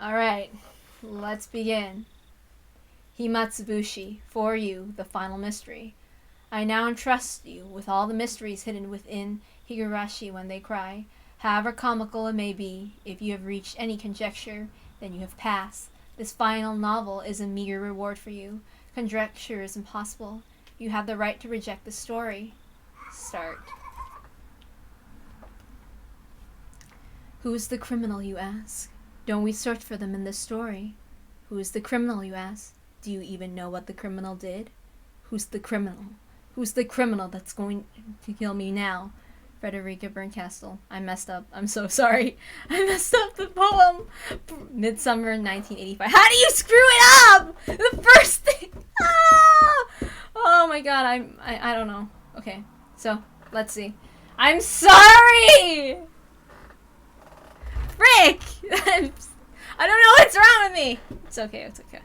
Alright, let's begin. HIMATSUBUSHI, for you, the final mystery. I now entrust you with all the mysteries hidden within Higurashi when they cry. However comical it may be, if you have reached any conjecture, then you have passed. This final novel is a meager reward for you. Conjecture is impossible. You have the right to reject the story. Start. Who is the criminal, you ask? Don't we search for them in this story? Who is the criminal, you ask? Do you even know what the criminal did? Who's the criminal? Who's the criminal that's going to kill me now? Frederica Berncastle. I messed up. I'm so sorry. I messed up the poem. Midsummer 1985. How do you screw it up? The first thing. Ah! Oh my god. I don't know. Okay. So, let's see. I'm sorry! Frick! I don't know what's wrong with me. It's okay. It's okay.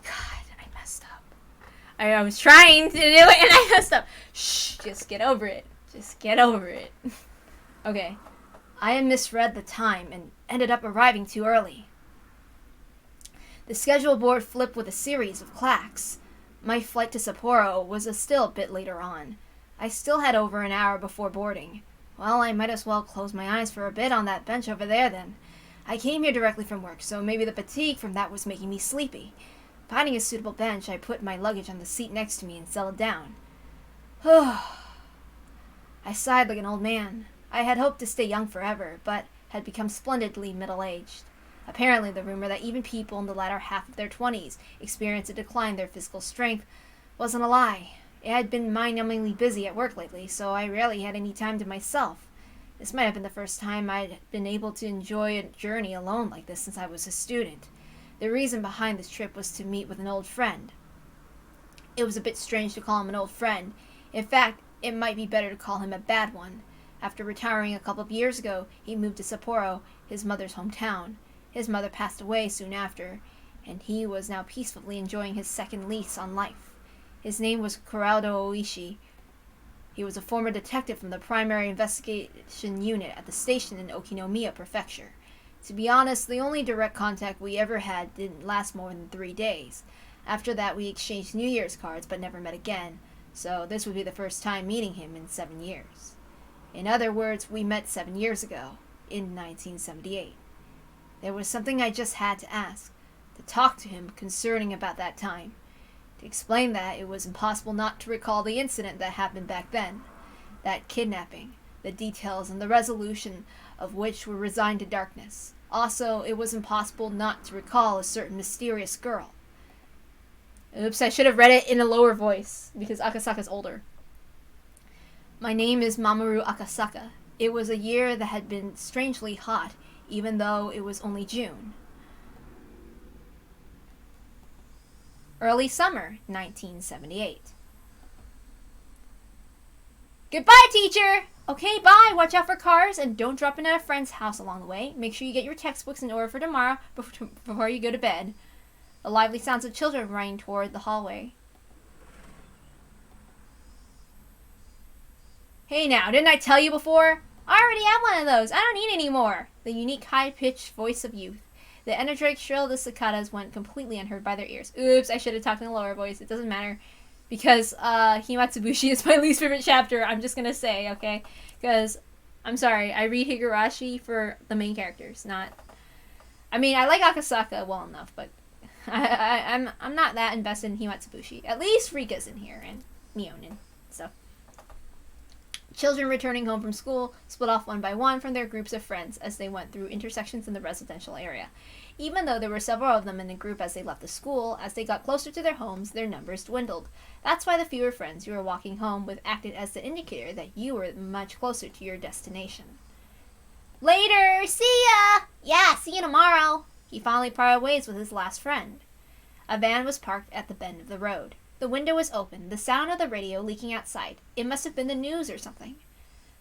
God, I messed up. I was trying to do it and I messed up. Shh. Just get over it. Just get over it. Okay. I had misread the time and ended up arriving too early. The schedule board flipped with a series of clacks. My flight to Sapporo was still a bit later on. I still had over an hour before boarding. Well, I might as well close my eyes for a bit on that bench over there then. I came here directly from work, so maybe the fatigue from that was making me sleepy. Finding a suitable bench, I put my luggage on the seat next to me and settled down. I sighed like an old man. I had hoped to stay young forever, but had become splendidly middle-aged. Apparently, the rumor that even people in the latter half of their 20s experience a decline in their physical strength wasn't a lie. It had been mind-numbingly busy at work lately, so I rarely had any time to myself. This might have been the first time I'd been able to enjoy a journey alone like this since I was a student. The reason behind this trip was to meet with an old friend. It was a bit strange to call him an old friend. In fact, it might be better to call him a bad one. After retiring a couple of years ago, he moved to Sapporo, his mother's hometown. His mother passed away soon after, and he was now peacefully enjoying his second lease on life. His name was Corrado Oishi. He was a former detective from the Primary Investigation Unit at the station in Okinomiya Prefecture. To be honest, the only direct contact we ever had didn't last more than 3 days. After that, we exchanged New Year's cards but never met again, so this would be the first time meeting him in 7 years. In other words, we met 7 years ago, in 1978. There was something I just had to ask, to talk to him concerning about that time. To explain that, it was impossible not to recall the incident that happened back then. That kidnapping, the details and the resolution of which were resigned to darkness. Also, it was impossible not to recall a certain mysterious girl. Oops, I should have read it in a lower voice, because Akasaka's older. My name is Mamoru Akasaka. It was a year that had been strangely hot, even though it was only June. Early summer, 1978. Goodbye, teacher! Okay, bye! Watch out for cars, and don't drop in at a friend's house along the way. Make sure you get your textbooks in order for tomorrow before you go to bed. The lively sounds of children running toward the hallway. Hey now, didn't I tell you before? I already have one of those. I don't need any more. The unique high-pitched voice of youth. The energetic shrill of the cicadas went completely unheard by their ears. Oops, I should have talked in a lower voice. It doesn't matter. Because Himatsubushi is my least favorite chapter, I'm just gonna say, okay? Because, I'm sorry, I read Higurashi for the main characters, not... I mean, I like Akasaka well enough, but I'm not that invested in Himatsubushi. At least Rika's in here, and Mionin, so... Children returning home from school split off one by one from their groups of friends as they went through intersections in the residential area. Even though there were several of them in the group as they left the school, as they got closer to their homes, their numbers dwindled. That's why the fewer friends you were walking home with acted as the indicator that you were much closer to your destination. Later! See ya! Yeah, see you tomorrow! He finally parted ways with his last friend. A van was parked at the bend of the road. The window was open, the sound of the radio leaking outside. It must have been the news or something.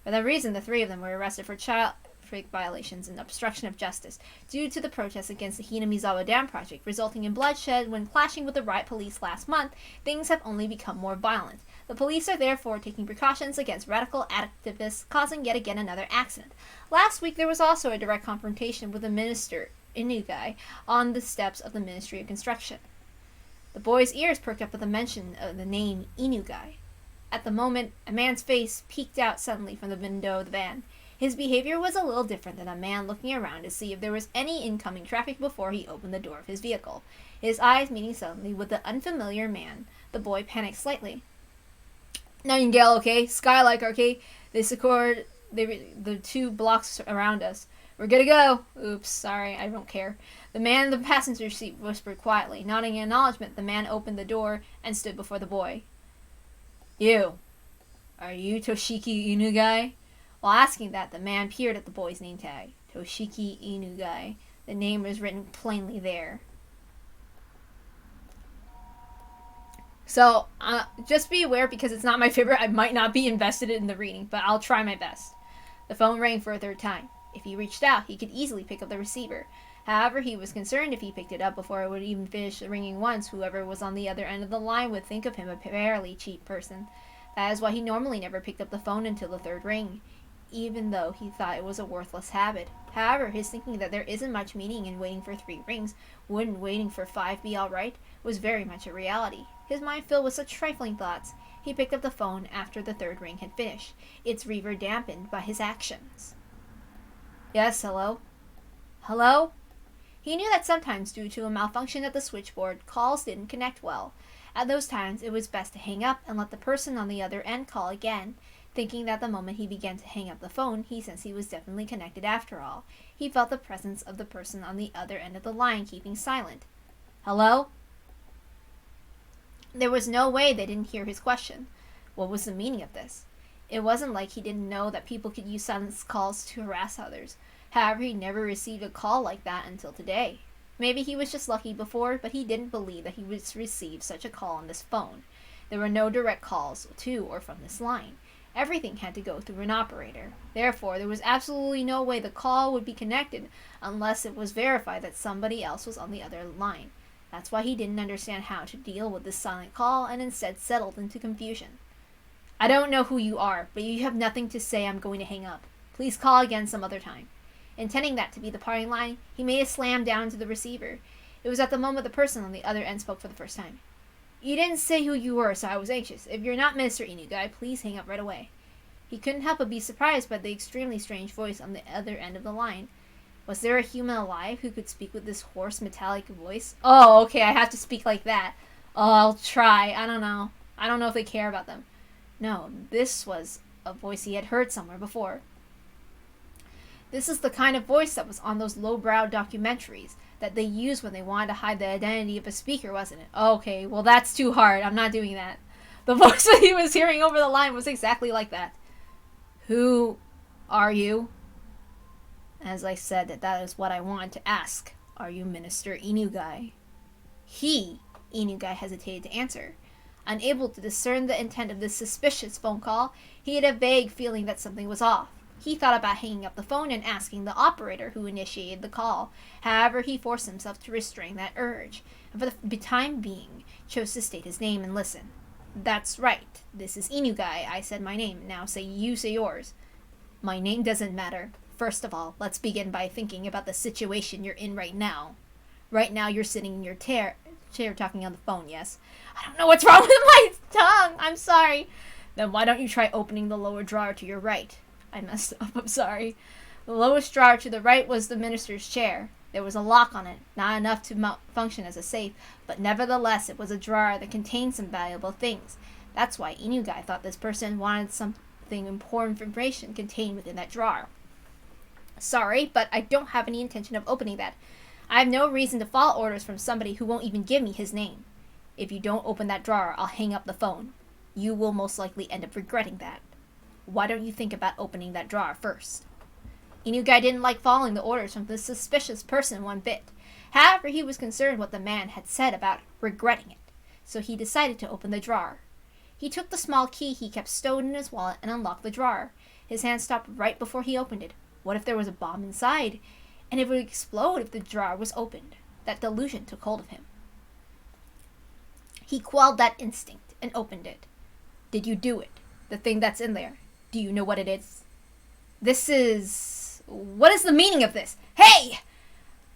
For that reason, the three of them were arrested for traffic violations and obstruction of justice due to the protests against the Hinamizawa Dam project, resulting in bloodshed when clashing with the riot police last month. Things have only become more violent. The police are therefore taking precautions against radical activists, causing yet again another accident. Last week, there was also a direct confrontation with the minister Inugai on the steps of the Ministry of Construction. The boy's ears perked up at the mention of the name Inugai. At the moment, a man's face peeked out suddenly from the window of the van. His behavior was a little different than a man looking around to see if there was any incoming traffic before he opened the door of his vehicle. His eyes meeting suddenly with the unfamiliar man, the boy panicked slightly. Nightingale, okay? Skylark, okay? They secured the 2 blocks around us. We're good to go. Oops, sorry, I don't care. The man in the passenger seat whispered quietly. Nodding in acknowledgement, the man opened the door and stood before the boy. You. Are you Toshiki Inugai? While asking that, the man peered at the boy's name tag. Toshiki Inugai. The name was written plainly there. So, just be aware, because it's not my favorite, I might not be invested in the reading, but I'll try my best. The phone rang for a 3rd time. If he reached out, he could easily pick up the receiver. However, he was concerned if he picked it up before it would even finish ringing once, whoever was on the other end of the line would think of him a fairly cheap person. That is why he normally never picked up the phone until the 3rd ring, even though he thought it was a worthless habit. However, his thinking that there isn't much meaning in waiting for 3 rings, wouldn't waiting for 5 be alright, was very much a reality. His mind filled with such trifling thoughts, he picked up the phone after the 3rd ring had finished, its reverb dampened by his actions. Yes, hello? Hello? He knew that sometimes, due to a malfunction at the switchboard, calls didn't connect well. At those times, it was best to hang up and let the person on the other end call again, thinking that the moment he began to hang up the phone, he sensed he was definitely connected after all. He felt the presence of the person on the other end of the line keeping silent. Hello? There was no way they didn't hear his question. What was the meaning of this? It wasn't like he didn't know that people could use silence calls to harass others. However, he never received a call like that until today. Maybe he was just lucky before, but he didn't believe that he would receive such a call on this phone. There were no direct calls to or from this line. Everything had to go through an operator. Therefore, there was absolutely no way the call would be connected unless it was verified that somebody else was on the other line. That's why he didn't understand how to deal with this silent call and instead settled into confusion. I don't know who you are, but you have nothing to say. I'm going to hang up. Please call again some other time. Intending that to be the parting line, he made a slam down to the receiver. It was at the moment the person on the other end spoke for the first time. You didn't say who you were, so I was anxious. If you're not Mr. Inugai, please hang up right away. He couldn't help but be surprised by the extremely strange voice on the other end of the line. Was there a human alive who could speak with this hoarse, metallic voice? Oh, okay, I have to speak like that. Oh, I'll try. I don't know. I don't know if they care about them. No, this was a voice he had heard somewhere before. This is the kind of voice that was on those lowbrow documentaries that they used when they wanted to hide the identity of a speaker, wasn't it? Okay, well that's too hard. I'm not doing that. The voice that he was hearing over the line was exactly like that. Who are you? As I said, that is what I wanted to ask. Are you Minister Inugai? Inugai hesitated to answer. Unable to discern the intent of this suspicious phone call, he had a vague feeling that something was off. He thought about hanging up the phone and asking the operator who initiated the call. However, he forced himself to restrain that urge, and for the time being, chose to state his name and listen. That's right. This is Inugai. I said my name. Now say yours. My name doesn't matter. First of all, let's begin by thinking about the situation you're in right now. Right now, you're sitting in your chair talking on the phone, yes? I don't know what's wrong with my tongue. I'm sorry. Then why don't you try opening the lower drawer to your right? I messed up. I'm sorry. The lowest drawer to the right was the minister's chair. There was a lock on it, not enough to function as a safe, but nevertheless it was a drawer that contained some valuable things. That's why Inugai thought this person wanted something important information contained within that drawer. Sorry, but I don't have any intention of opening that. I have no reason to follow orders from somebody who won't even give me his name. If you don't open that drawer, I'll hang up the phone. You will most likely end up regretting that. Why don't you think about opening that drawer first? Inugai didn't like following the orders from this suspicious person one bit. However, he was concerned what the man had said about regretting it, so he decided to open the drawer. He took the small key he kept stowed in his wallet and unlocked the drawer. His hand stopped right before he opened it. What if there was a bomb inside? And it would explode if the drawer was opened. That delusion took hold of him. He quelled that instinct and opened it. Did you do it? The thing that's in there. Do you know what it is? What is the meaning of this? Hey!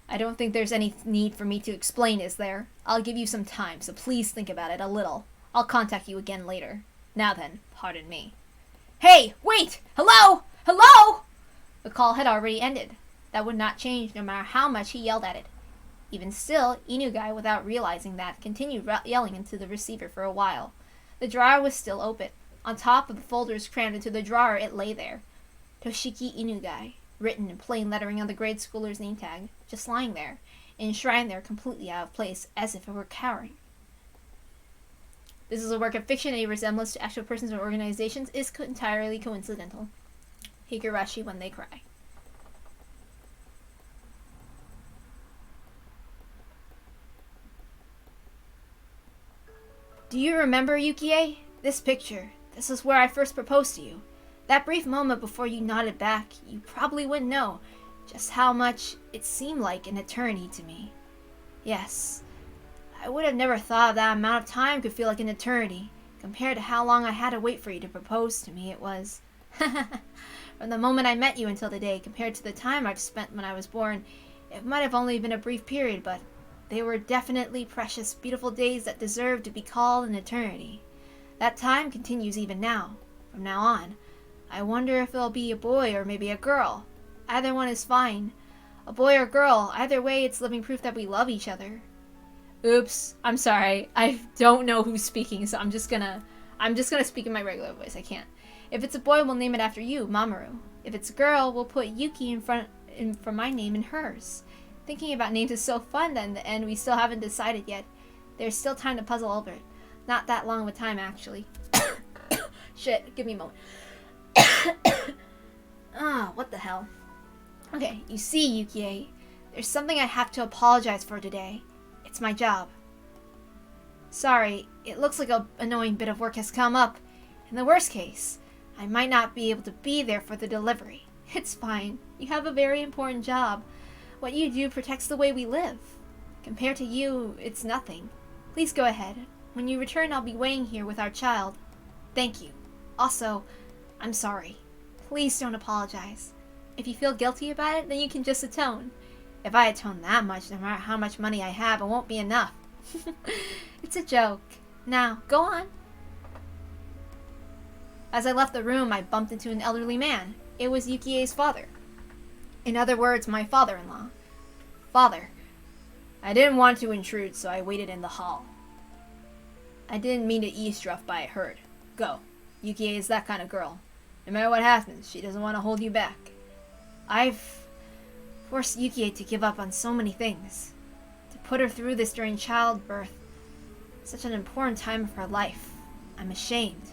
I don't think there's any need for me to explain, is there? I'll give you some time, so please think about it a little. I'll contact you again later. Now then, pardon me. Hey, wait! Hello! Hello! The call had already ended. That would not change no matter how much he yelled at it. Even still, Inugai, without realizing that, continued yelling into the receiver for a while. The drawer was still open. On top of the folders crammed into the drawer, it lay there. Toshiki Inugai, written in plain lettering on the grade schooler's name tag, just lying there, enshrined there completely out of place, as if it were cowering. This is a work of fiction, and a resemblance to actual persons or organizations is entirely coincidental. Higurashi when they cry. Do you remember, Yukie? This picture. This is where I first proposed to you. That brief moment before you nodded back, you probably wouldn't know just how much it seemed like an eternity to me. Yes, I would have never thought that amount of time could feel like an eternity. Compared to how long I had to wait for you to propose to me, it was... From the moment I met you until today, compared to the time I've spent when I was born, it might have only been a brief period, but they were definitely precious, beautiful days that deserved to be called an eternity. That time continues even now. From now on, I wonder if it'll be a boy or maybe a girl. Either one is fine. A boy or girl, either way it's living proof that we love each other. Oops, I'm sorry. I don't know who's speaking, so I'm just gonna speak in my regular voice. I can't. If it's a boy, we'll name it after you, Mamoru. If it's a girl, we'll put Yuki in from my name and hers. Thinking about names is so fun that in the end we still haven't decided yet. There's still time to puzzle over it. Not that long of a time, actually. Shit, give me a moment. What the hell? Okay, you see, Yukie, there's something I have to apologize for today. It's my job. Sorry, it looks like an annoying bit of work has come up. In the worst case, I might not be able to be there for the delivery. It's fine. You have a very important job. What you do protects the way we live. Compared to you, it's nothing. Please go ahead. When you return, I'll be waiting here with our child. Thank you. Also, I'm sorry. Please don't apologize. If you feel guilty about it, then you can just atone. If I atone that much, no matter how much money I have, it won't be enough. It's a joke. Now, go on. As I left the room, I bumped into an elderly man. It was Yukie's father. In other words, my father-in-law. Father. I didn't want to intrude, so I waited in the hall. I didn't mean to eavesdrop, but I heard. Go. Yukie is that kind of girl. No matter what happens, she doesn't want to hold you back. I've forced Yukie to give up on so many things. To put her through this during childbirth. Such an important time of her life. I'm ashamed.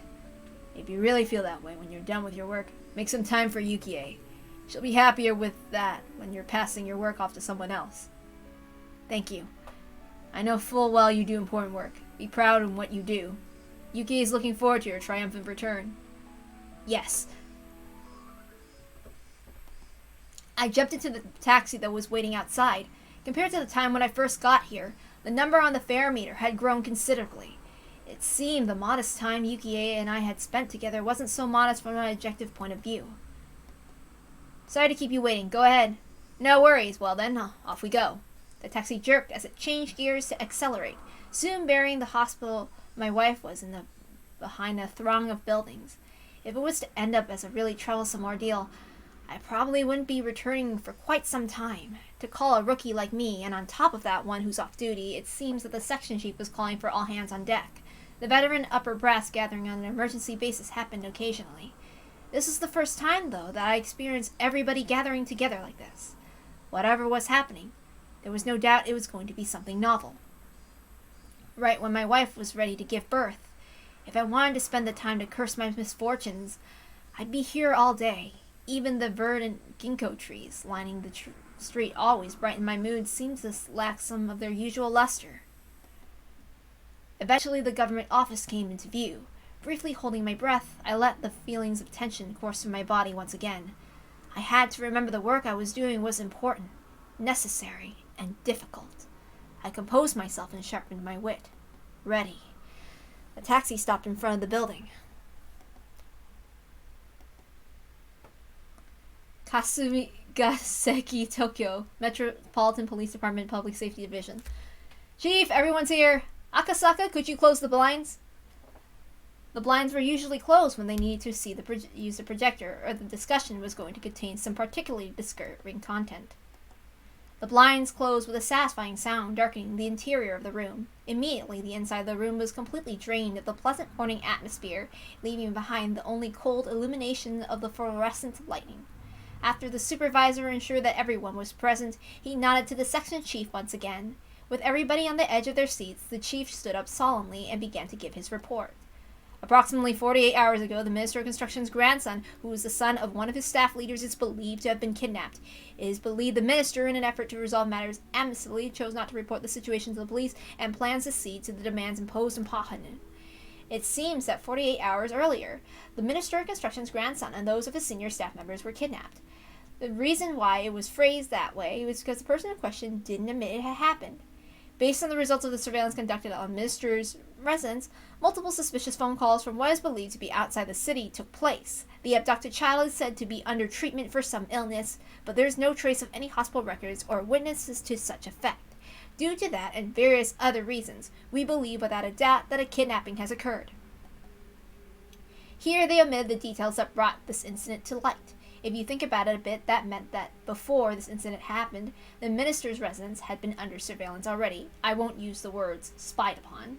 If you really feel that way when you're done with your work, make some time for Yukie. She'll be happier with that when you're passing your work off to someone else. Thank you. I know full well you do important work. Be proud in what you do. Yukie is looking forward to your triumphant return. Yes. I jumped into the taxi that was waiting outside. Compared to the time when I first got here, the number on the fare meter had grown considerably. It seemed the modest time Yukie and I had spent together wasn't so modest from an objective point of view. Sorry to keep you waiting. Go ahead. No worries. Well then, off we go. The taxi jerked as it changed gears to accelerate, soon burying the hospital my wife was in behind a throng of buildings. If it was to end up as a really troublesome ordeal, I probably wouldn't be returning for quite some time. To call a rookie like me, and on top of that one who's off duty, it seems that the section chief was calling for all hands on deck. The veteran upper brass gathering on an emergency basis happened occasionally. This is the first time, though, that I experienced everybody gathering together like this. Whatever was happening, there was no doubt it was going to be something novel. Right when my wife was ready to give birth, if I wanted to spend the time to curse my misfortunes, I'd be here all day. Even the verdant ginkgo trees lining the street always brighten my mood seemed to lack some of their usual luster. Eventually the government office came into view. Briefly holding my breath, I let the feelings of tension course through my body once again. I had to remember the work I was doing was important, necessary, and difficult. I composed myself and sharpened my wit. Ready. The taxi stopped in front of the building. Gaseki, Tokyo, Metropolitan Police Department, Public Safety Division. Chief, everyone's here. Akasaka, could you close the blinds? The blinds were usually closed when they needed to see use the projector, or the discussion was going to contain some particularly disturbing content. The blinds closed with a satisfying sound, darkening the interior of the room. Immediately, the inside of the room was completely drained of the pleasant morning atmosphere, leaving behind the only cold illumination of the fluorescent lighting. After the supervisor ensured that everyone was present, he nodded to the section chief once again. With everybody on the edge of their seats, the chief stood up solemnly and began to give his report. Approximately 48 hours ago, the Minister of Construction's grandson, who was the son of one of his staff leaders, is believed to have been kidnapped. It is believed the minister, in an effort to resolve matters amicably, chose not to report the situation to the police and plans to cede to the demands imposed on Pahanen. It seems that 48 hours earlier, the Minister of Construction's grandson and those of his senior staff members were kidnapped. The reason why it was phrased that way was because the person in question didn't admit it had happened. Based on the results of the surveillance conducted on the minister's residence, multiple suspicious phone calls from what is believed to be outside the city took place. The abducted child is said to be under treatment for some illness, but there is no trace of any hospital records or witnesses to such effect. Due to that and various other reasons, we believe without a doubt that a kidnapping has occurred. Here they omit the details that brought this incident to light. If you think about it a bit, that meant that before this incident happened, the minister's residence had been under surveillance already. I won't use the words spied upon.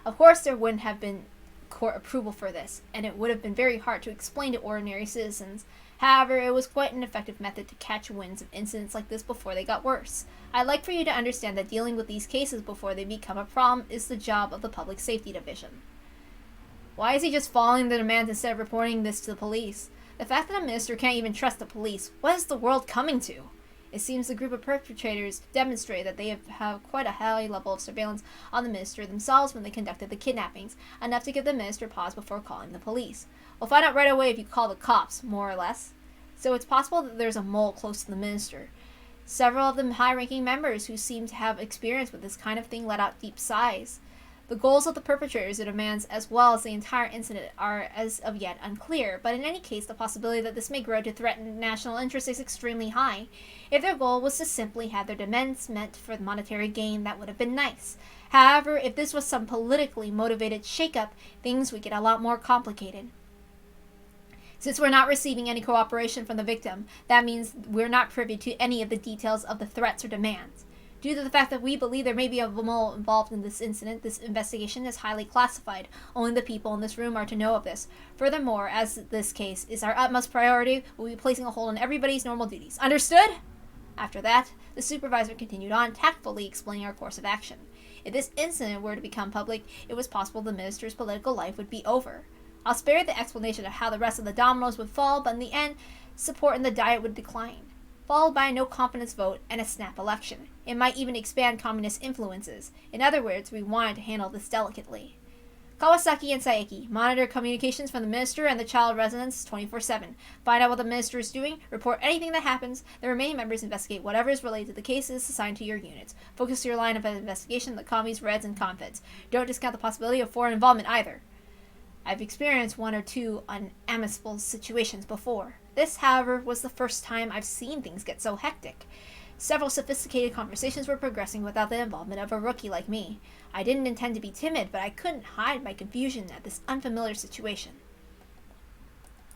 Of course, there wouldn't have been court approval for this, and it would have been very hard to explain to ordinary citizens. However, it was quite an effective method to catch winds of incidents like this before they got worse. I'd like for you to understand that dealing with these cases before they become a problem is the job of the Public Safety Division. Why is he just following the demands instead of reporting this to the police? The fact that a minister can't even trust the police, what is the world coming to? It seems the group of perpetrators demonstrate that they have quite a high level of surveillance on the minister themselves when they conducted the kidnappings, enough to give the minister pause before calling the police. We'll find out right away if you call the cops, more or less. So it's possible that there's a mole close to the minister. Several of the high-ranking members who seem to have experience with this kind of thing let out deep sighs. The goals of the perpetrators and demands, as well as the entire incident, are as of yet unclear, but in any case, the possibility that this may grow to threaten national interest is extremely high. If their goal was to simply have their demands met for monetary gain, that would have been nice. However, if this was some politically motivated shakeup, things would get a lot more complicated. Since we're not receiving any cooperation from the victim, that means we're not privy to any of the details of the threats or demands. Due to the fact that we believe there may be a mole involved in this incident, this investigation is highly classified. Only the people in this room are to know of this. Furthermore, as this case is our utmost priority, we'll be placing a hold on everybody's normal duties. Understood? After that, the supervisor continued on, tactfully explaining our course of action. If this incident were to become public, it was possible the minister's political life would be over. I'll spare the explanation of how the rest of the dominoes would fall, but in the end, support in the Diet would decline, followed by a no-confidence vote and a snap election. It might even expand communist influences. In other words, we wanted to handle this delicately. Kawasaki and Saeki, monitor communications from the minister and the child residence 24/7. Find out what the minister is doing, report anything that happens. The remaining members investigate whatever is related to the cases assigned to your units. Focus your line of investigation on the commies, Reds, and Confeds. Don't discount the possibility of foreign involvement either. I've experienced one or two unamicable situations before. This, however, was the first time I've seen things get so hectic. Several sophisticated conversations were progressing without the involvement of a rookie like me. I didn't intend to be timid, but I couldn't hide my confusion at this unfamiliar situation.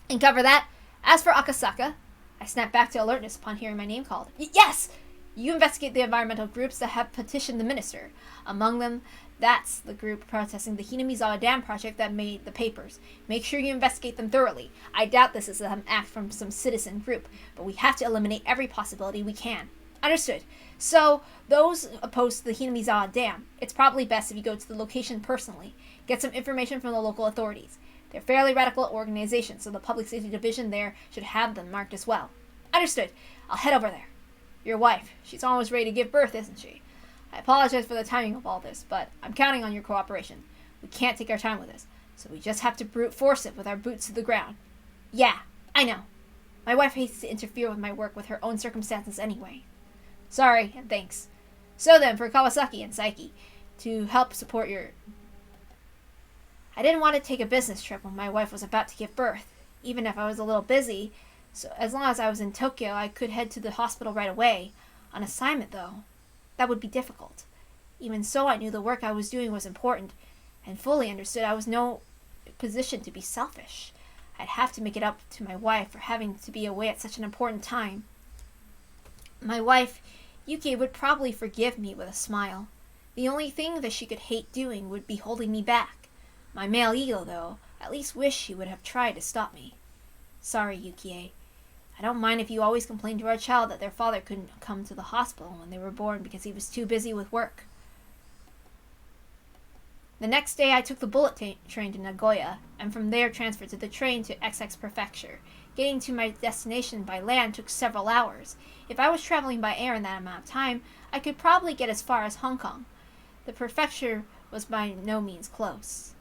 And cover that, as for Akasaka, I snapped back to alertness upon hearing my name called. Yes! You investigate the environmental groups that have petitioned the minister. Among them, that's the group protesting the Hinamizawa Dam project that made the papers. Make sure you investigate them thoroughly. I doubt this is an act from some citizen group, but we have to eliminate every possibility we can. Understood. So, those opposed to the Hinamizawa Dam, it's probably best if you go to the location personally. Get some information from the local authorities. They're fairly radical organizations, so the Public Safety Division there should have them marked as well. Understood. I'll head over there. Your wife, she's almost ready to give birth, isn't she? I apologize for the timing of all this, but I'm counting on your cooperation. We can't take our time with this, so we just have to brute force it with our boots to the ground. Yeah, I know. My wife hates to interfere with my work with her own circumstances anyway. Sorry, and thanks. So then, for Kawasaki and Saeki, to help support your... I didn't want to take a business trip when my wife was about to give birth, even if I was a little busy, So as long as I was in Tokyo, I could head to the hospital right away. On assignment, though, that would be difficult. Even so, I knew the work I was doing was important, and fully understood I was no position to be selfish. I'd have to make it up to my wife for having to be away at such an important time. My wife, Yuki, would probably forgive me with a smile. The only thing that she could hate doing would be holding me back. My male ego, though, at least wished she would have tried to stop me. Sorry, Yukie. I don't mind if you always complain to our child that their father couldn't come to the hospital when they were born because he was too busy with work. The next day I took the bullet train to Nagoya, and from there transferred to the train to XX Prefecture. Getting to my destination by land took several hours. If I was traveling by air in that amount of time, I could probably get as far as Hong Kong. The prefecture was by no means close.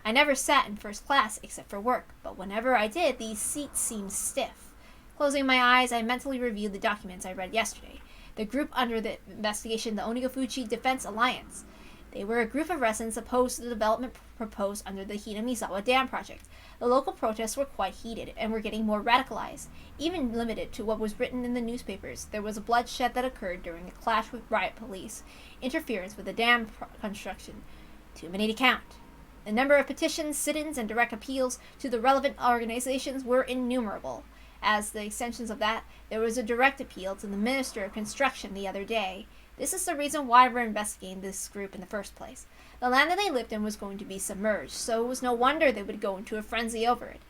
I never sat in first class except for work, but whenever I did, these seats seemed stiff. Closing my eyes, I mentally reviewed the documents I read yesterday. The group under the investigation, the Onigafuchi Defense Alliance. They were a group of residents opposed to the development proposed under the Hinamizawa Dam project. The local protests were quite heated and were getting more radicalized. Even limited to what was written in the newspapers, there was a bloodshed that occurred during a clash with riot police, interference with the dam construction. Too many to count. The number of petitions, sit-ins, and direct appeals to the relevant organizations were innumerable. As the extensions of that, there was a direct appeal to the Minister of Construction the other day. This is the reason why we're investigating this group in the first place. The land that they lived in was going to be submerged, so it was no wonder they would go into a frenzy over it.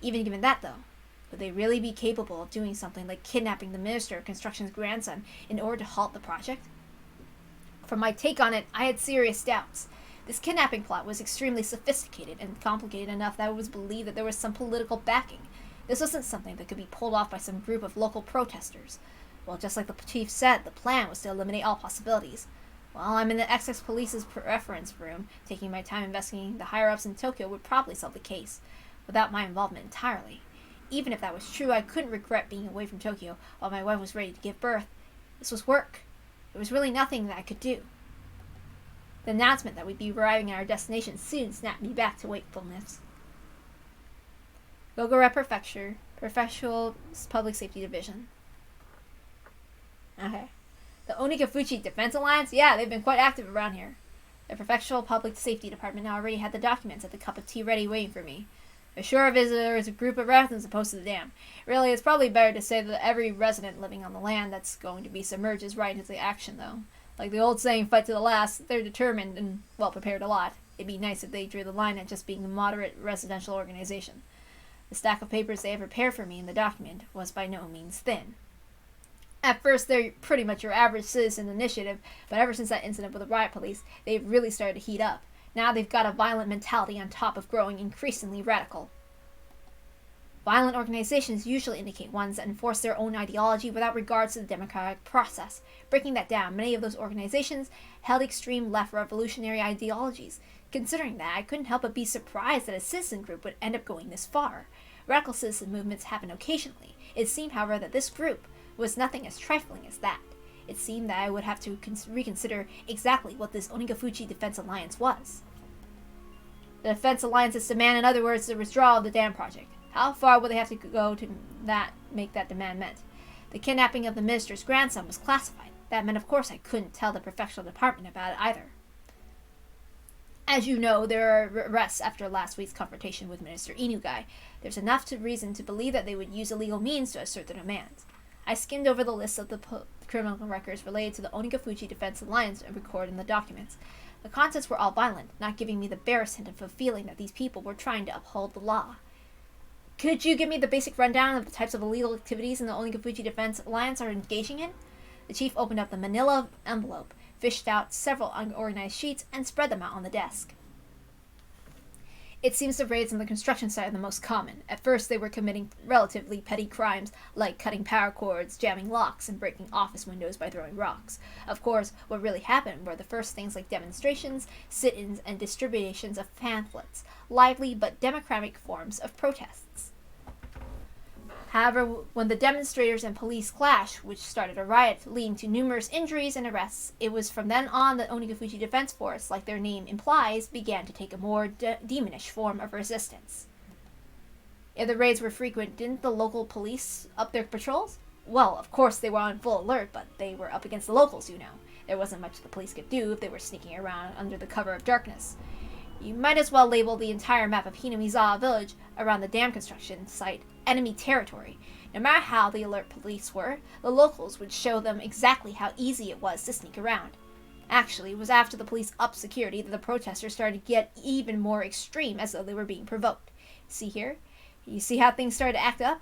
Even given that, though, would they really be capable of doing something like kidnapping the Minister of Construction's grandson in order to halt the project? From my take on it, I had serious doubts. This kidnapping plot was extremely sophisticated and complicated enough that it was believed that there was some political backing. This wasn't something that could be pulled off by some group of local protesters. Well, just like the chief said, the plan was to eliminate all possibilities. While I'm in the XX Police's reference room, taking my time investigating, the higher-ups in Tokyo would probably solve the case, without my involvement entirely. Even if that was true, I couldn't regret being away from Tokyo while my wife was ready to give birth. This was work. There was really nothing that I could do. The announcement that we'd be arriving at our destination soon snapped me back to wakefulness. Gogora Prefecture, Prefectural Public Safety Division. Okay. The Onigafuchi Defense Alliance? Yeah, they've been quite active around here. The Prefectural Public Safety Department now already had the documents at the cup of tea ready waiting for me. Assure a visitor is a group of residents opposed to the dam. Really, it's probably better to say that every resident living on the land that's going to be submerged is right into the action, though. Like the old saying, fight to the last, they're determined and well-prepared a lot. It'd be nice if they drew the line at just being a moderate residential organization. The stack of papers they had prepared for me in the document was by no means thin. At first, they're pretty much your average citizen initiative, but ever since that incident with the riot police, they've really started to heat up. Now they've got a violent mentality on top of growing increasingly radical. Violent organizations usually indicate ones that enforce their own ideology without regards to the democratic process. Breaking that down, many of those organizations held extreme left revolutionary ideologies. Considering that, I couldn't help but be surprised that a citizen group would end up going this far. Radical citizen movements happen occasionally. It seemed, however, that this group was nothing as trifling as that. It seemed that I would have to reconsider exactly what this Onigafuchi Defense Alliance was. The Defense Alliance's demand, in other words, the withdrawal of the dam project. How far would they have to go to make that demand met? The kidnapping of the minister's grandson was classified. That meant, of course, I couldn't tell the prefectural department about it either. As you know, there are arrests after last week's confrontation with Minister Inugai. There's enough reason to believe that they would use illegal means to assert their demands. I skimmed over the list of the criminal records related to the Onigafuchi Defense Alliance and recorded in the documents. The contents were all violent, not giving me the barest hint of a feeling that these people were trying to uphold the law. Could you give me the basic rundown of the types of illegal activities in the Onigafuchi Defense Alliance are engaging in? The chief opened up the manila envelope, fished out several unorganized sheets, and spread them out on the desk. It seems the raids on the construction site are the most common. At first, they were committing relatively petty crimes, like cutting power cords, jamming locks, and breaking office windows by throwing rocks. Of course, what really happened were the first things like demonstrations, sit-ins, and distributions of pamphlets, lively but democratic forms of protests. However, when the demonstrators and police clashed, which started a riot leading to numerous injuries and arrests, it was from then on that Onigafuchi Defense Force, like their name implies, began to take a more demonish form of resistance. If the raids were frequent, didn't the local police up their patrols? Well, of course they were on full alert, but they were up against the locals, you know. There wasn't much the police could do if they were sneaking around under the cover of darkness. You might as well label the entire map of Hinamizawa village around the dam construction site enemy territory. No matter how the alert police were, the locals would show them exactly how easy it was to sneak around. Actually, it was after the police upped security that the protesters started to get even more extreme, as though they were being provoked. See here? You see how things started to act up?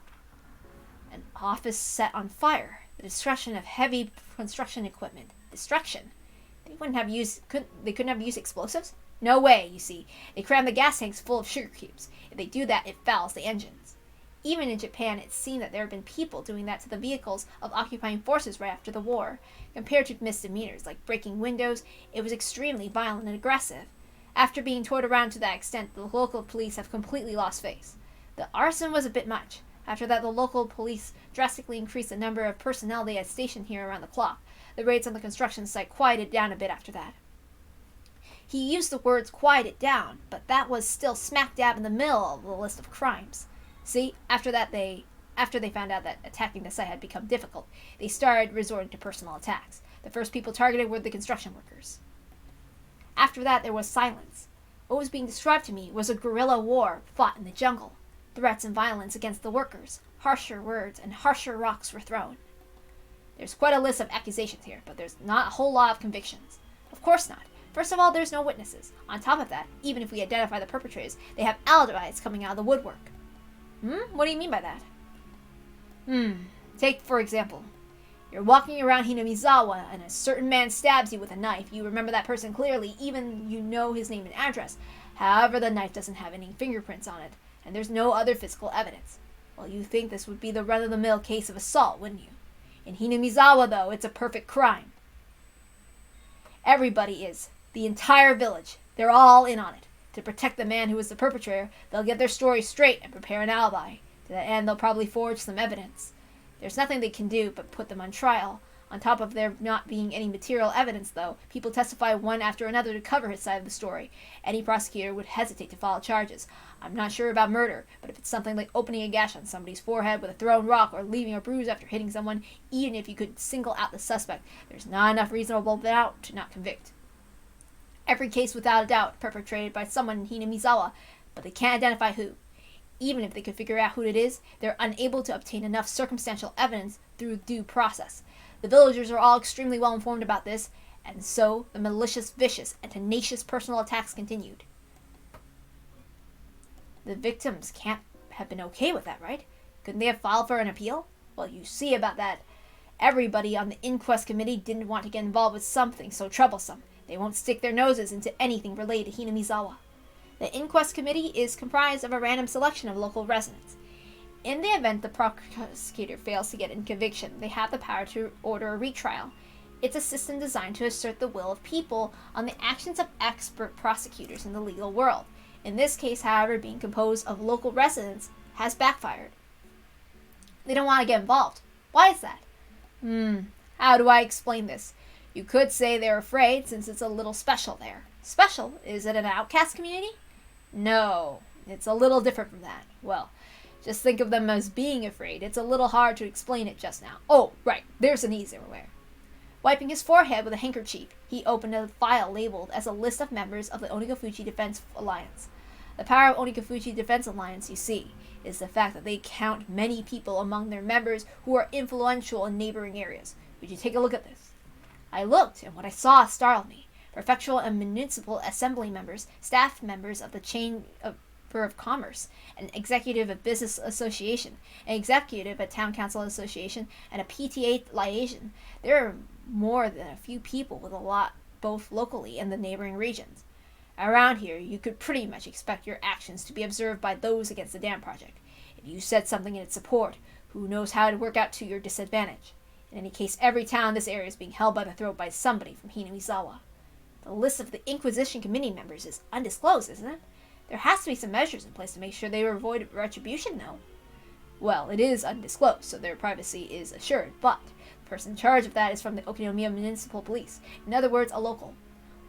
An office set on fire. The destruction of heavy construction equipment. Destruction? They couldn't have used explosives? No way, you see. They crammed the gas tanks full of sugar cubes. If they do that, it fouls the engines. Even in Japan, it seemed that there had been people doing that to the vehicles of occupying forces right after the war. Compared to misdemeanors like breaking windows, it was extremely violent and aggressive. After being toured around to that extent, the local police have completely lost face. The arson was a bit much. After that, the local police drastically increased the number of personnel they had stationed here around the clock. The raids on the construction site quieted down a bit after that. He used the words quieted down, but that was still smack dab in the middle of the list of crimes. See, after they found out that attacking the site had become difficult, they started resorting to personal attacks. The first people targeted were the construction workers. After that, there was silence. What was being described to me was a guerrilla war fought in the jungle. Threats and violence against the workers, harsher words and harsher rocks were thrown. There's quite a list of accusations here, but there's not a whole lot of convictions. Of course not. First of all, there's no witnesses. On top of that, even if we identify the perpetrators, they have alibis coming out of the woodwork. What do you mean by that? Take, for example, you're walking around Hinamizawa and a certain man stabs you with a knife. You remember that person clearly, even you know his name and address. However, the knife doesn't have any fingerprints on it, and there's no other physical evidence. Well, you think this would be the run-of-the-mill case of assault, wouldn't you? In Hinamizawa, though, it's a perfect crime. Everybody is. The entire village. They're all in on it. To protect the man who is the perpetrator, they'll get their story straight and prepare an alibi. To that end, they'll probably forge some evidence. There's nothing they can do but put them on trial. On top of there not being any material evidence, though, people testify one after another to cover his side of the story. Any prosecutor would hesitate to file charges. I'm not sure about murder, but if it's something like opening a gash on somebody's forehead with a thrown rock or leaving a bruise after hitting someone, even if you could single out the suspect, there's not enough reasonable doubt to not convict. Every case without a doubt perpetrated by someone in Hinamizawa, but they can't identify who. Even if they could figure out who it is, they're unable to obtain enough circumstantial evidence through due process. The villagers are all extremely well informed about this, and so the malicious, vicious, and tenacious personal attacks continued. The victims can't have been okay with that, right? Couldn't they have filed for an appeal? Well, you see about that. Everybody on the inquest committee didn't want to get involved with something so troublesome. They won't stick their noses into anything related to Hinamizawa. The inquest committee is comprised of a random selection of local residents. In the event the prosecutor fails to get a conviction, they have the power to order a retrial. It's a system designed to assert the will of people on the actions of expert prosecutors in the legal world. In this case, however, being composed of local residents has backfired. They don't want to get involved. Why is that? How do I explain this? You could say they're afraid since it's a little special there. Special? Is it an outcast community? No, it's a little different from that. Well, just think of them as being afraid. It's a little hard to explain it just now. Oh, right, there's an easier way. Wiping his forehead with a handkerchief, he opened a file labeled as a list of members of the Onikafuji Defense Alliance. The power of Onikafuji Defense Alliance, you see, is the fact that they count many people among their members who are influential in neighboring areas. Would you take a look at this? I looked, and what I saw startled me. Prefectural and municipal assembly members, staff members of the Chamber of Commerce, an executive of Business Association, an executive at Town Council Association, and a PTA liaison. There are more than a few people with a lot both locally and the neighboring regions. Around here, you could pretty much expect your actions to be observed by those against the dam project. If you said something in its support, who knows how to work out to your disadvantage. In any case, every town in this area is being held by the throat by somebody from Hinamizawa. The list of the Inquisition Committee members is undisclosed, isn't it? There has to be some measures in place to make sure they avoid retribution, though. Well, it is undisclosed, so their privacy is assured, but the person in charge of that is from the Okinomiya Municipal Police. In other words, a local.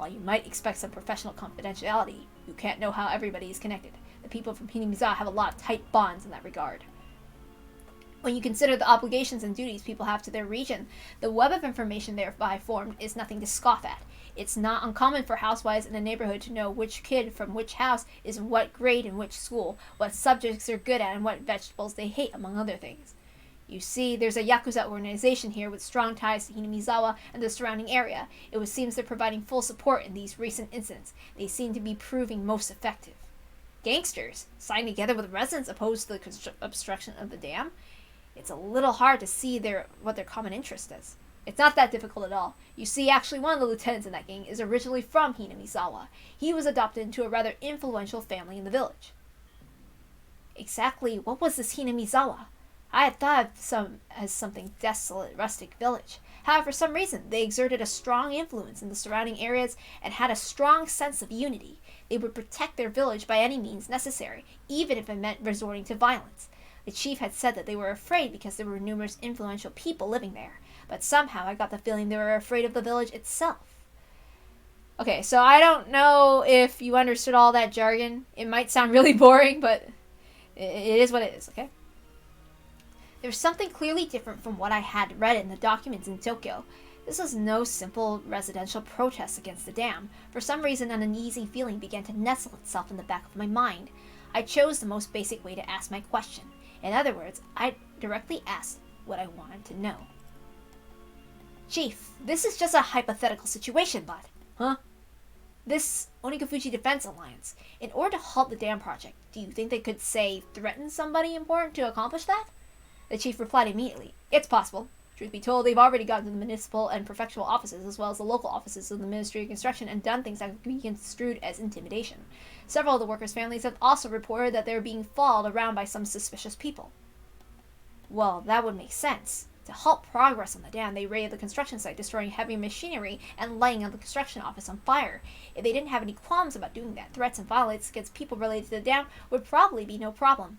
While you might expect some professional confidentiality, you can't know how everybody is connected. The people from Hinamizawa have a lot of tight bonds in that regard. When you consider the obligations and duties people have to their region, the web of information thereby formed is nothing to scoff at. It's not uncommon for housewives in a neighborhood to know which kid from which house is in what grade in which school, what subjects they're good at, and what vegetables they hate, among other things. You see, there's a Yakuza organization here with strong ties to Hinamizawa and the surrounding area. It seems they're providing full support in these recent incidents. They seem to be proving most effective. Gangsters, signed together with residents opposed to the obstruction of the dam? It's a little hard to see what their common interest is. It's not that difficult at all. You see, actually, one of the lieutenants in that gang is originally from Hinamizawa. He was adopted into a rather influential family in the village. Exactly what was this Hinamizawa? I had thought of as something desolate, rustic village. However, for some reason, they exerted a strong influence in the surrounding areas and had a strong sense of unity. They would protect their village by any means necessary, even if it meant resorting to violence. The chief had said that they were afraid because there were numerous influential people living there, but somehow I got the feeling they were afraid of the village itself. Okay, so I don't know if you understood all that jargon. It might sound really boring, but it is what it is, okay? There's something clearly different from what I had read in the documents in Tokyo. This was no simple residential protest against the dam. For some reason, an uneasy feeling began to nestle itself in the back of my mind. I chose the most basic way to ask my question. In other words, I directly asked what I wanted to know. Chief, this is just a hypothetical situation, but... Huh? This Onikafuji Defense Alliance, in order to halt the dam project, do you think they could, say, threaten somebody important to accomplish that? The chief replied immediately, it's possible. Truth be told, they've already gotten to the municipal and prefectural offices, as well as the local offices of the Ministry of Construction, and done things that could be construed as intimidation. Several of the workers' families have also reported that they're being followed around by some suspicious people. Well, that would make sense. To halt progress on the dam, they raided the construction site, destroying heavy machinery and lighting up the construction office on fire. If they didn't have any qualms about doing that, threats and violence against people related to the dam would probably be no problem.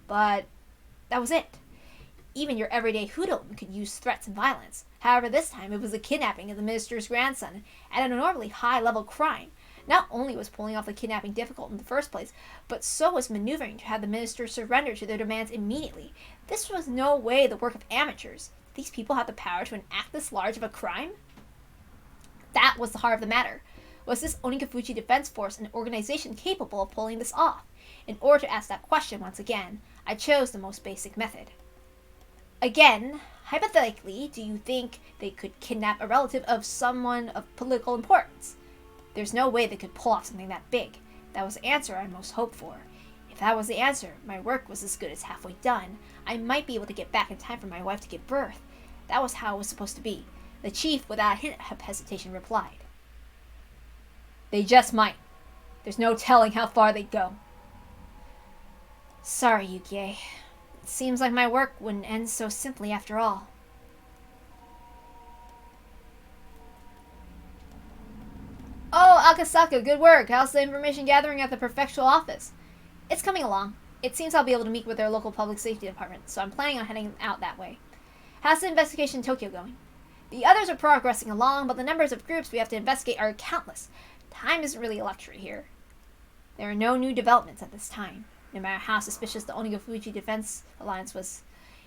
But that was it. Even your everyday hoodlum could use threats and violence. However, this time it was the kidnapping of the minister's grandson, at an enormously high-level crime. Not only was pulling off the kidnapping difficult in the first place, but so was maneuvering to have the minister surrender to their demands immediately. This was no way the work of amateurs. These people had the power to enact this large of a crime? That was the heart of the matter. Was this Onikafuji Defense Force an organization capable of pulling this off? In order to ask that question once again, I chose the most basic method. Again, hypothetically, do you think they could kidnap a relative of someone of political importance? There's no way they could pull off something that big. That was the answer I most hoped for. If that was the answer, my work was as good as halfway done. I might be able to get back in time for my wife to give birth. That was how it was supposed to be. The chief, without a hint of hesitation, replied. They just might. There's no telling how far they'd go. Sorry, Yukie. It seems like my work wouldn't end so simply after all. Oh, Akasaka, good work. How's the information gathering at the prefectural office? It's coming along. It seems I'll be able to meet with their local public safety department, so I'm planning on heading out that way. How's the investigation in Tokyo going? The others are progressing along, but the numbers of groups we have to investigate are countless. Time isn't really a luxury here. There are no new developments at this time. No matter how suspicious the Onikafuji Defense Alliance was,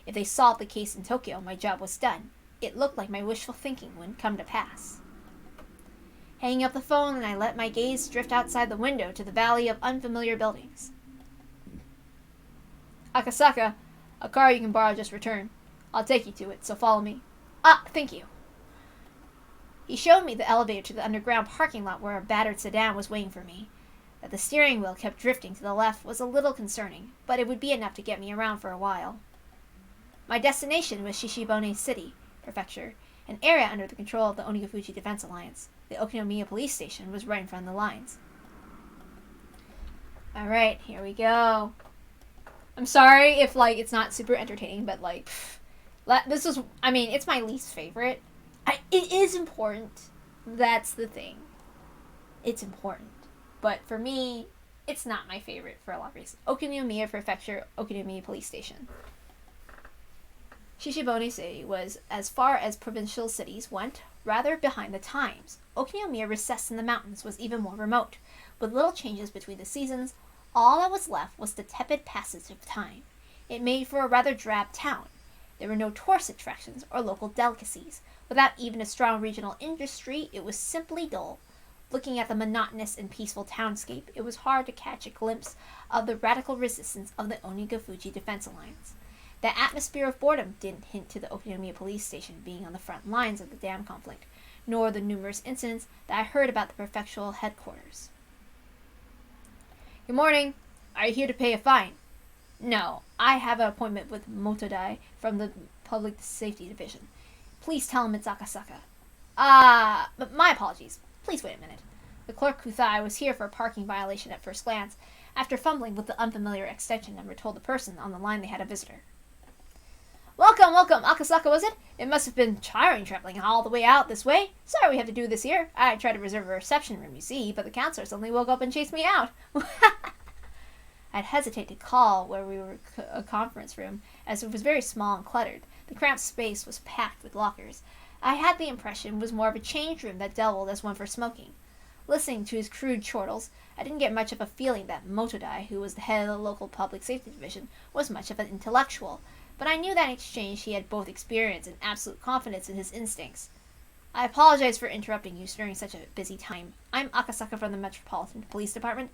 if they solved the case in Tokyo, my job was done. It looked like my wishful thinking wouldn't come to pass. Hanging up the phone, and I let my gaze drift outside the window to the valley of unfamiliar buildings. Akasaka, a car you can borrow just returned. I'll take you to it, so follow me. Ah, thank you. He showed me the elevator to the underground parking lot where a battered sedan was waiting for me. That the steering wheel kept drifting to the left was a little concerning, but it would be enough to get me around for a while. My destination was Shishibone City, Prefecture, an area under the control of the Onikafuji Defense Alliance. The Okinomiya police station was right in front of the lines. Alright, here we go. I'm sorry if, it's not super entertaining, but, this is, it's my least favorite. It is important. That's the thing. It's important. But for me, it's not my favorite for a lot of reasons. Okinomiya Prefecture, Okinomiya Police Station. Shishibone was, as far as provincial cities went, rather behind the times. Okinonomiya, recessed in the mountains, was even more remote. With little changes between the seasons, all that was left was the tepid passage of time. It made for a rather drab town. There were no tourist attractions or local delicacies. Without even a strong regional industry, it was simply dull. Looking at the monotonous and peaceful townscape, it was hard to catch a glimpse of the radical resistance of the Onigafuji Defense Alliance. The atmosphere of boredom didn't hint to the Okinonomiya police station being on the front lines of the dam conflict, nor the numerous incidents that I heard about the prefectural headquarters. Good morning. Are you here to pay a fine? No, I have an appointment with Motodai from the Public Safety Division. Please tell him it's Akasaka. But my apologies. Please wait a minute. The clerk who thought I was here for a parking violation at first glance, after fumbling with the unfamiliar extension number, told the person on the line they had a visitor. Welcome, welcome. Akasaka, was it? It must have been tiring traveling all the way out this way. Sorry we have to do this here. I tried to reserve a reception room, you see, but the counselor suddenly woke up and chased me out. I'd hesitate to call where we were a conference room, as it was very small and cluttered. The cramped space was packed with lockers. I had the impression it was more of a change room that doubled as one for smoking. Listening to his crude chortles, I didn't get much of a feeling that Motodai, who was the head of the local public safety division, was much of an intellectual, but I knew that in exchange he had both experience and absolute confidence in his instincts. I apologize for interrupting you during such a busy time. I'm Akasaka from the Metropolitan Police Department.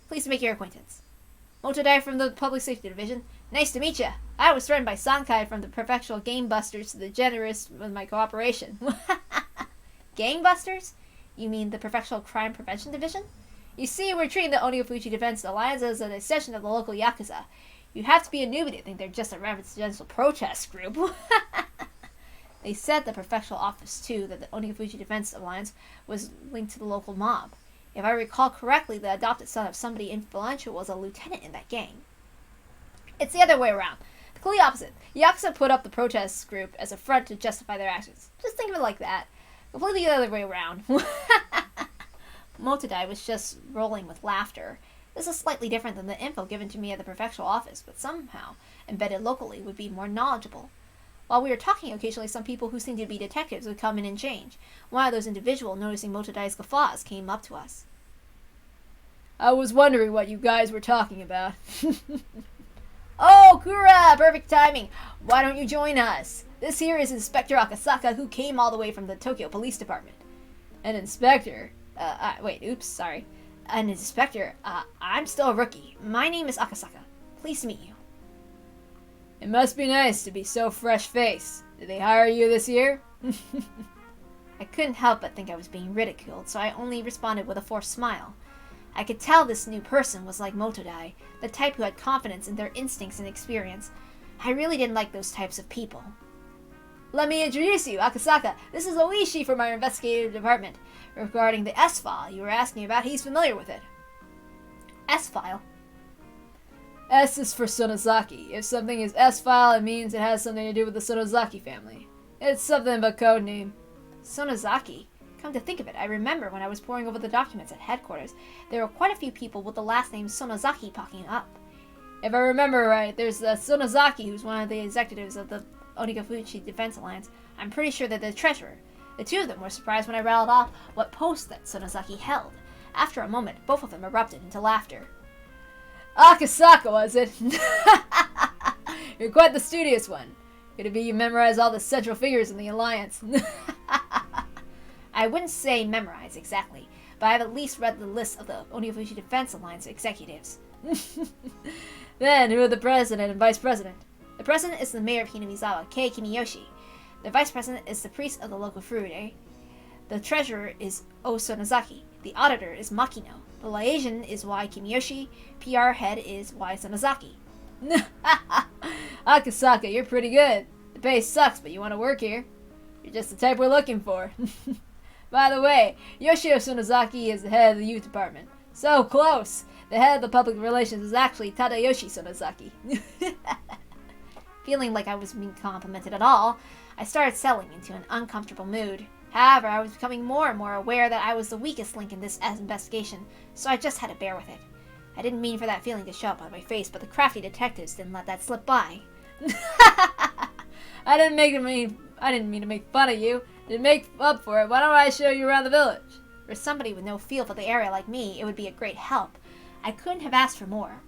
Pleased to make your acquaintance. Motodai from the Public Safety Division. Nice to meet you. I was threatened by Sankai from the Prefectural Gangbusters to the generous with my cooperation. Gangbusters? You mean the Prefectural Crime Prevention Division? You see, we're treating the Onigafuji Defense Alliance as an extension of the local Yakuza. You'd have to be a newbie to think they're just a residential protest group. They said the prefectural office, too, that the Onigafuji Defense Alliance was linked to the local mob. If I recall correctly, the adopted son of somebody influential was a lieutenant in that gang. It's the other way around. The complete opposite. Yakuza put up the protest group as a front to justify their actions. Just think of it like that. Completely the other way around. Motodai was just rolling with laughter. This is slightly different than the info given to me at the prefectural office, but somehow, embedded locally, would be more knowledgeable. While we were talking, occasionally some people who seemed to be detectives would come in and change. One of those individuals, noticing Motodai's guffaws, came up to us. I was wondering what you guys were talking about. Oh, Kura! Perfect timing! Why don't you join us? This here is Inspector Akasaka, who came all the way from the Tokyo Police Department. An inspector? An inspector? I'm still a rookie. My name is Akasaka. Pleased to meet you. It must be nice to be so fresh-faced. Did they hire you this year? I couldn't help but think I was being ridiculed, so I only responded with a forced smile. I could tell this new person was like Motodai, the type who had confidence in their instincts and experience. I really didn't like those types of people. Let me introduce you, Akasaka. This is Oishi from our investigative department. Regarding the S-file you were asking about, he's familiar with it. S-file? S is for Sonozaki. If something is S-file, it means it has something to do with the Sonozaki family. It's something of a code name. Sonozaki? Come to think of it, I remember when I was poring over the documents at headquarters, there were quite a few people with the last name Sonozaki popping up. If I remember right, there's Sonozaki, who's one of the executives of the Onigafuji Defense Alliance. I'm pretty sure they're the treasurer. The two of them were surprised when I rattled off what post that Sonozaki held. After a moment, both of them erupted into laughter. Akasaka, was it? You're quite the studious one. Could it be you memorize all the central figures in the Alliance? I wouldn't say memorize exactly, but I've at least read the list of the Onigafuji Defense Alliance executives. Then, who are the president and vice president? The president is the mayor of Hinamizawa, Kei Kimiyoshi. The vice president is the priest of the local Furude. The treasurer is O Sonozaki. The auditor is Makino. The liaison is Y Kimiyoshi. PR head is Y Sonozaki. Akasaka, you're pretty good. The pay sucks, but you want to work here. You're just the type we're looking for. By the way, Yoshio Sonozaki is the head of the youth department. So close! The head of the public relations is actually Tadayoshi Sonozaki. Feeling like I was being complimented at all, I started settling into an uncomfortable mood. However, I was becoming more and more aware that I was the weakest link in this investigation, so I just had to bear with it. I didn't mean for that feeling to show up on my face, but the crafty detectives didn't let that slip by. I didn't mean to make fun of you. To make up for it, why don't I show you around the village? For somebody with no feel for the area like me, it would be a great help. I couldn't have asked for more.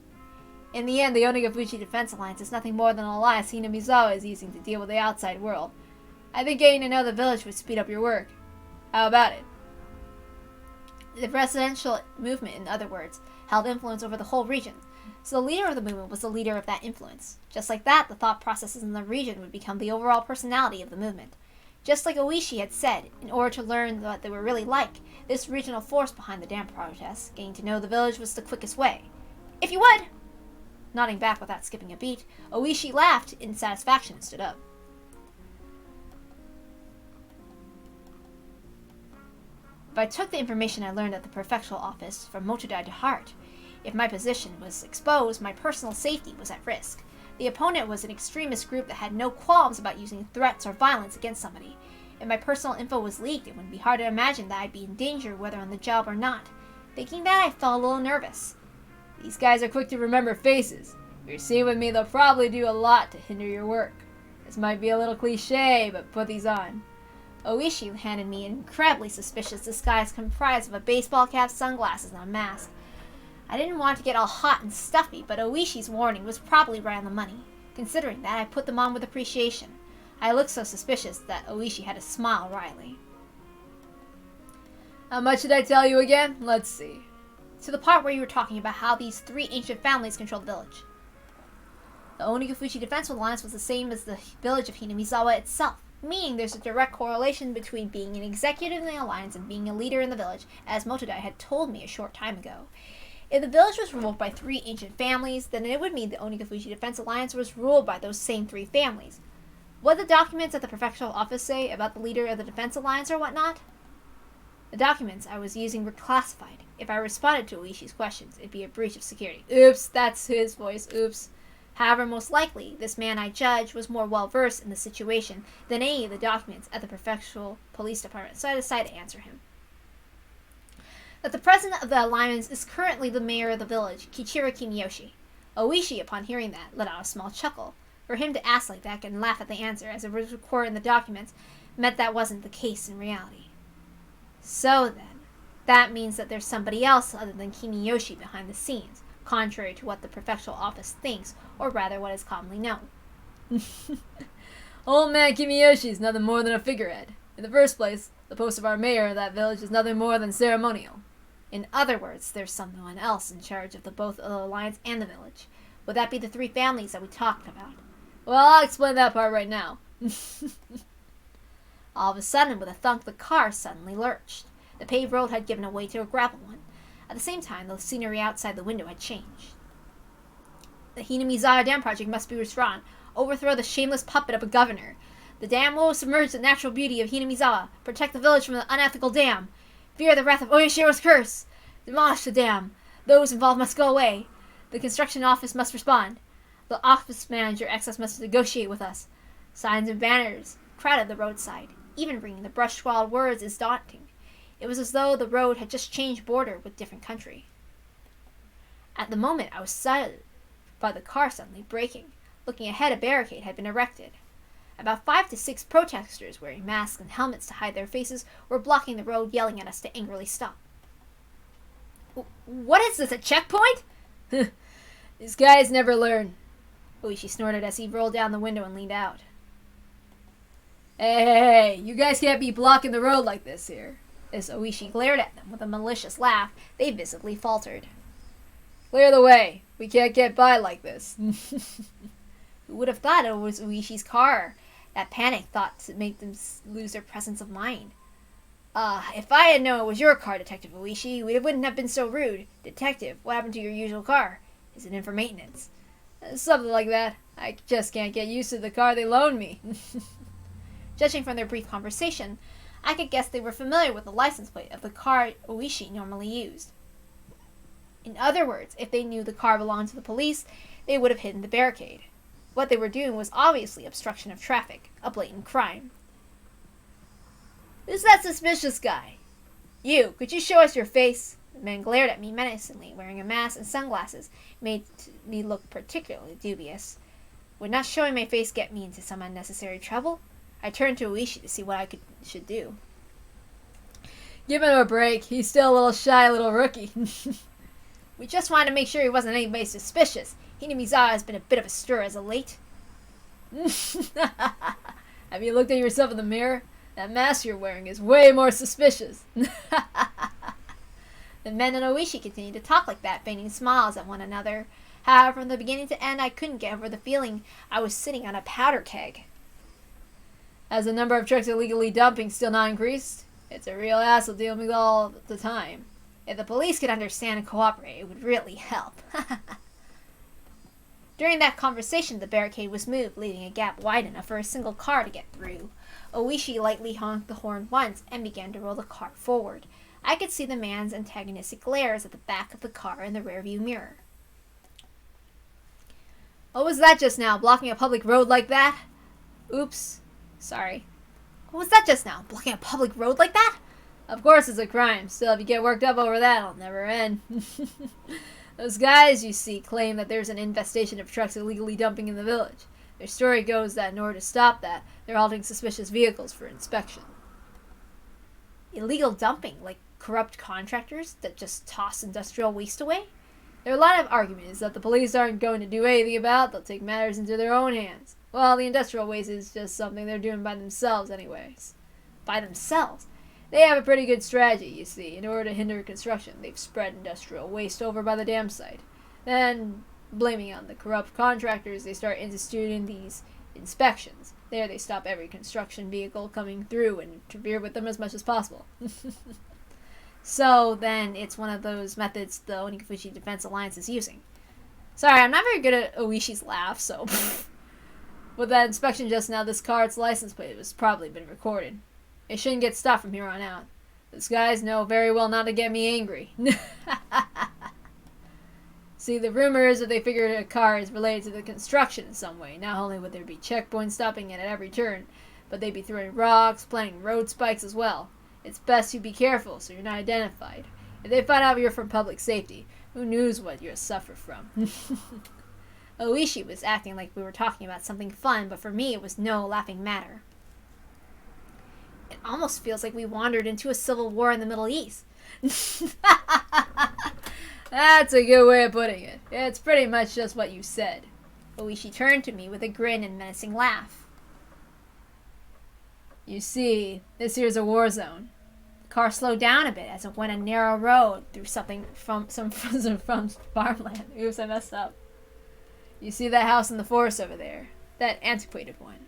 In the end, the Onigafushi Defense Alliance is nothing more than an alliance Hinamizawa is using to deal with the outside world. I think getting to know the village would speed up your work. How about it? The residential movement, in other words, held influence over the whole region. So the leader of the movement was the leader of that influence. Just like that, the thought processes in the region would become the overall personality of the movement. Just like Oishi had said, in order to learn what they were really like, this regional force behind the dam protests, getting to know the village was the quickest way. If you would! Nodding back without skipping a beat, Oishi laughed in satisfaction and stood up. If I took the information I learned at the prefectural office from Motodai to heart, if my position was exposed, my personal safety was at risk. The opponent was an extremist group that had no qualms about using threats or violence against somebody. If my personal info was leaked, it wouldn't be hard to imagine that I'd be in danger whether on the job or not. Thinking that, I felt a little nervous. These guys are quick to remember faces. If you're seen with me, they'll probably do a lot to hinder your work. This might be a little cliche, but put these on. Oishi handed me an incredibly suspicious disguise comprised of a baseball cap, sunglasses, and a mask. I didn't want to get all hot and stuffy, but Oishi's warning was probably right on the money. Considering that, I put them on with appreciation. I looked so suspicious that Oishi had to smile wryly. How much did I tell you again? Let's see. To the part where you were talking about how these three ancient families control the village. The Onigafushi Defense Alliance was the same as the village of Hinamizawa itself, meaning there's a direct correlation between being an executive in the alliance and being a leader in the village, as Motodai had told me a short time ago. If the village was ruled by three ancient families, then it would mean the Onigafushi Defense Alliance was ruled by those same three families. What did the documents at the prefectural office say about the leader of the Defense Alliance or whatnot? The documents I was using were classified. If I responded to Oishi's questions, it'd be a breach of security. Oops, that's his voice, oops. However, most likely, this man I judged was more well-versed in the situation than any of the documents at the prefectural police department, so I decided to answer him. That the president of the alliance is currently the mayor of the village, Kichiro Kimiyoshi. Oishi, upon hearing that, let out a small chuckle. For him to ask like that and laugh at the answer, as it was recorded in the documents, meant that wasn't the case in reality. So then, that means that there's somebody else other than Kimiyoshi behind the scenes, contrary to what the prefectural office thinks, or rather what is commonly known. Old man Kimiyoshi is nothing more than a figurehead. In the first place, the post of our mayor of that village is nothing more than ceremonial. In other words, there's someone else in charge of both the alliance and the village. Would that be the three families that we talked about? Well, I'll explain that part right now. All of a sudden, with a thunk, the car suddenly lurched. The paved road had given way to a gravel one. At the same time, the scenery outside the window had changed. The Hinamizawa Dam project must be withdrawn. Overthrow the shameless puppet of a governor. The dam will submerge the natural beauty of Hinamizawa. Protect the village from the unethical dam. Fear the wrath of Oyashiro's curse. Demolish the dam. Those involved must go away. The construction office must respond. The office manager excess must negotiate with us. Signs and banners crowded the roadside. Even reading the brush-scrawled words is daunting. It was as though the road had just changed border with different country. At the moment, I was startled by the car suddenly braking. Looking ahead, a barricade had been erected. About 5 to 6 protesters wearing masks and helmets to hide their faces were blocking the road, yelling at us to angrily stop. What is this, a checkpoint? These guys never learn. Oishi snorted as he rolled down the window and leaned out. Hey, you guys can't be blocking the road like this here. As Oishi glared at them with a malicious laugh, they visibly faltered. Clear the way. We can't get by like this. Who would have thought it was Oishi's car? That panic thought to make them lose their presence of mind. If I had known it was your car, Detective Oishi, we wouldn't have been so rude. Detective, what happened to your usual car? Is it in for maintenance? Something like that. I just can't get used to the car they loaned me. Judging from their brief conversation, I could guess they were familiar with the license plate of the car Oishi normally used. In other words, if they knew the car belonged to the police, they would have hidden the barricade. What they were doing was obviously obstruction of traffic, a blatant crime. Who's that suspicious guy? You, could you show us your face? The man glared at me menacingly, wearing a mask and sunglasses, made me look particularly dubious. Would not showing my face get me into some unnecessary trouble? I turned to Oishi to see what I should do. Give him a break. He's still a little shy little rookie. We just wanted to make sure he wasn't anybody suspicious. Hinamizawa has been a bit of a stir as of late. Have you looked at yourself in the mirror? That mask you're wearing is way more suspicious. The men and Oishi continued to talk like that, feigning smiles at one another. However, from the beginning to end, I couldn't get over the feeling I was sitting on a powder keg. Has the number of trucks illegally dumping still not increased? It's a real hassle dealing with all the time. If the police could understand and cooperate, it would really help. During that conversation, the barricade was moved, leaving a gap wide enough for a single car to get through. Oishi lightly honked the horn once and began to roll the car forward. I could see the man's antagonistic glares at the back of the car in the rearview mirror. What was that just now, blocking a public road like that? Oops. Sorry. What was that just now, blocking a public road like that? Of course it's a crime. Still, if you get worked up over that, it'll never end. Those guys, you see, claim that there's an infestation of trucks illegally dumping in the village. Their story goes that in order to stop that, they're halting suspicious vehicles for inspection. Illegal dumping? Like corrupt contractors that just toss industrial waste away? There are a lot of arguments that the police aren't going to do anything about. They'll take matters into their own hands. Well, the industrial waste is just something they're doing by themselves anyways. By themselves? They have a pretty good strategy, you see. In order to hinder construction, they've spread industrial waste over by the dam site. Then, blaming on the corrupt contractors, they start instituting these inspections. There they stop every construction vehicle coming through and interfere with them as much as possible. So, then, it's one of those methods the Onikafushi Defense Alliance is using. Sorry, I'm not very good at Oishi's laugh, so... With that inspection just now, this car's license plate has probably been recorded. It shouldn't get stopped from here on out. These guys know very well not to get me angry. See, the rumor is that they figured a car is related to the construction in some way. Not only would there be checkpoints stopping it at every turn, but they'd be throwing rocks, planting road spikes as well. It's best you be careful so you're not identified. If they find out you're from public safety, who knows what you'll suffer from. Oishi was acting like we were talking about something fun, but for me it was no laughing matter. It almost feels like we wandered into a civil war in the Middle East. That's a good way of putting it. It's pretty much just what you said. Oishi turned to me with a grin and menacing laugh. You see, this here's a war zone. The car slowed down a bit as it went a narrow road through something from farmland. Oops, I messed up. You see that house in the forest over there? That antiquated one.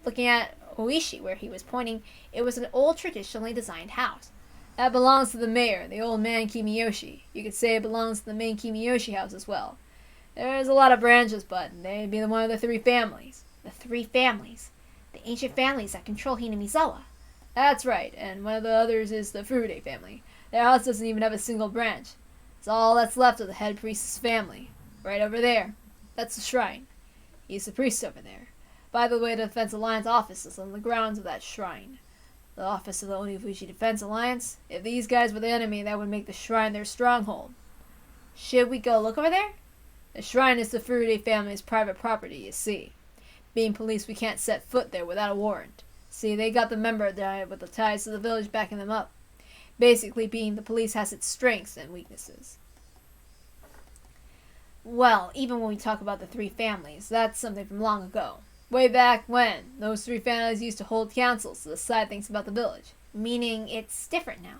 Looking at Oishi, where he was pointing, it was an old traditionally designed house. That belongs to the mayor, the old man Kimiyoshi. You could say it belongs to the main Kimiyoshi house as well. There's a lot of branches, but they'd be one of the three families. The three families? The ancient families that control Hinamizawa. That's right, and one of the others is the Furude family. Their house doesn't even have a single branch. It's all that's left of the head priest's family. Right over there. That's the shrine. He's the priest over there. By the way, the Defense Alliance office is on the grounds of that shrine. The office of the Onikafushi Defense Alliance. If these guys were the enemy, that would make the shrine their stronghold. Should we go look over there? The shrine is the Furude family's private property, you see. Being police, we can't set foot there without a warrant. See, they got the member there with the ties to the village backing them up. Basically, being the police has its strengths and weaknesses. Well, even when we talk about the three families, that's something from long ago. Way back when, those three families used to hold councils to decide things about the village. Meaning it's different now.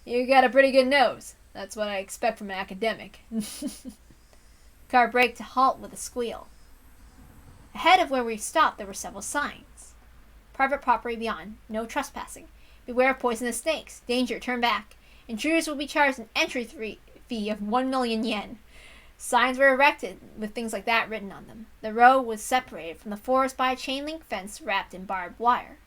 You got a pretty good nose. That's what I expect from an academic. Car braked to halt with a squeal. Ahead of where we stopped, there were several signs. Private property beyond. No trespassing. Beware of poisonous snakes. Danger. Turn back. Intruders will be charged an entry fee of 1 million yen. Signs were erected with things like that written on them. The road was separated from the forest by a chain link fence wrapped in barbed wire.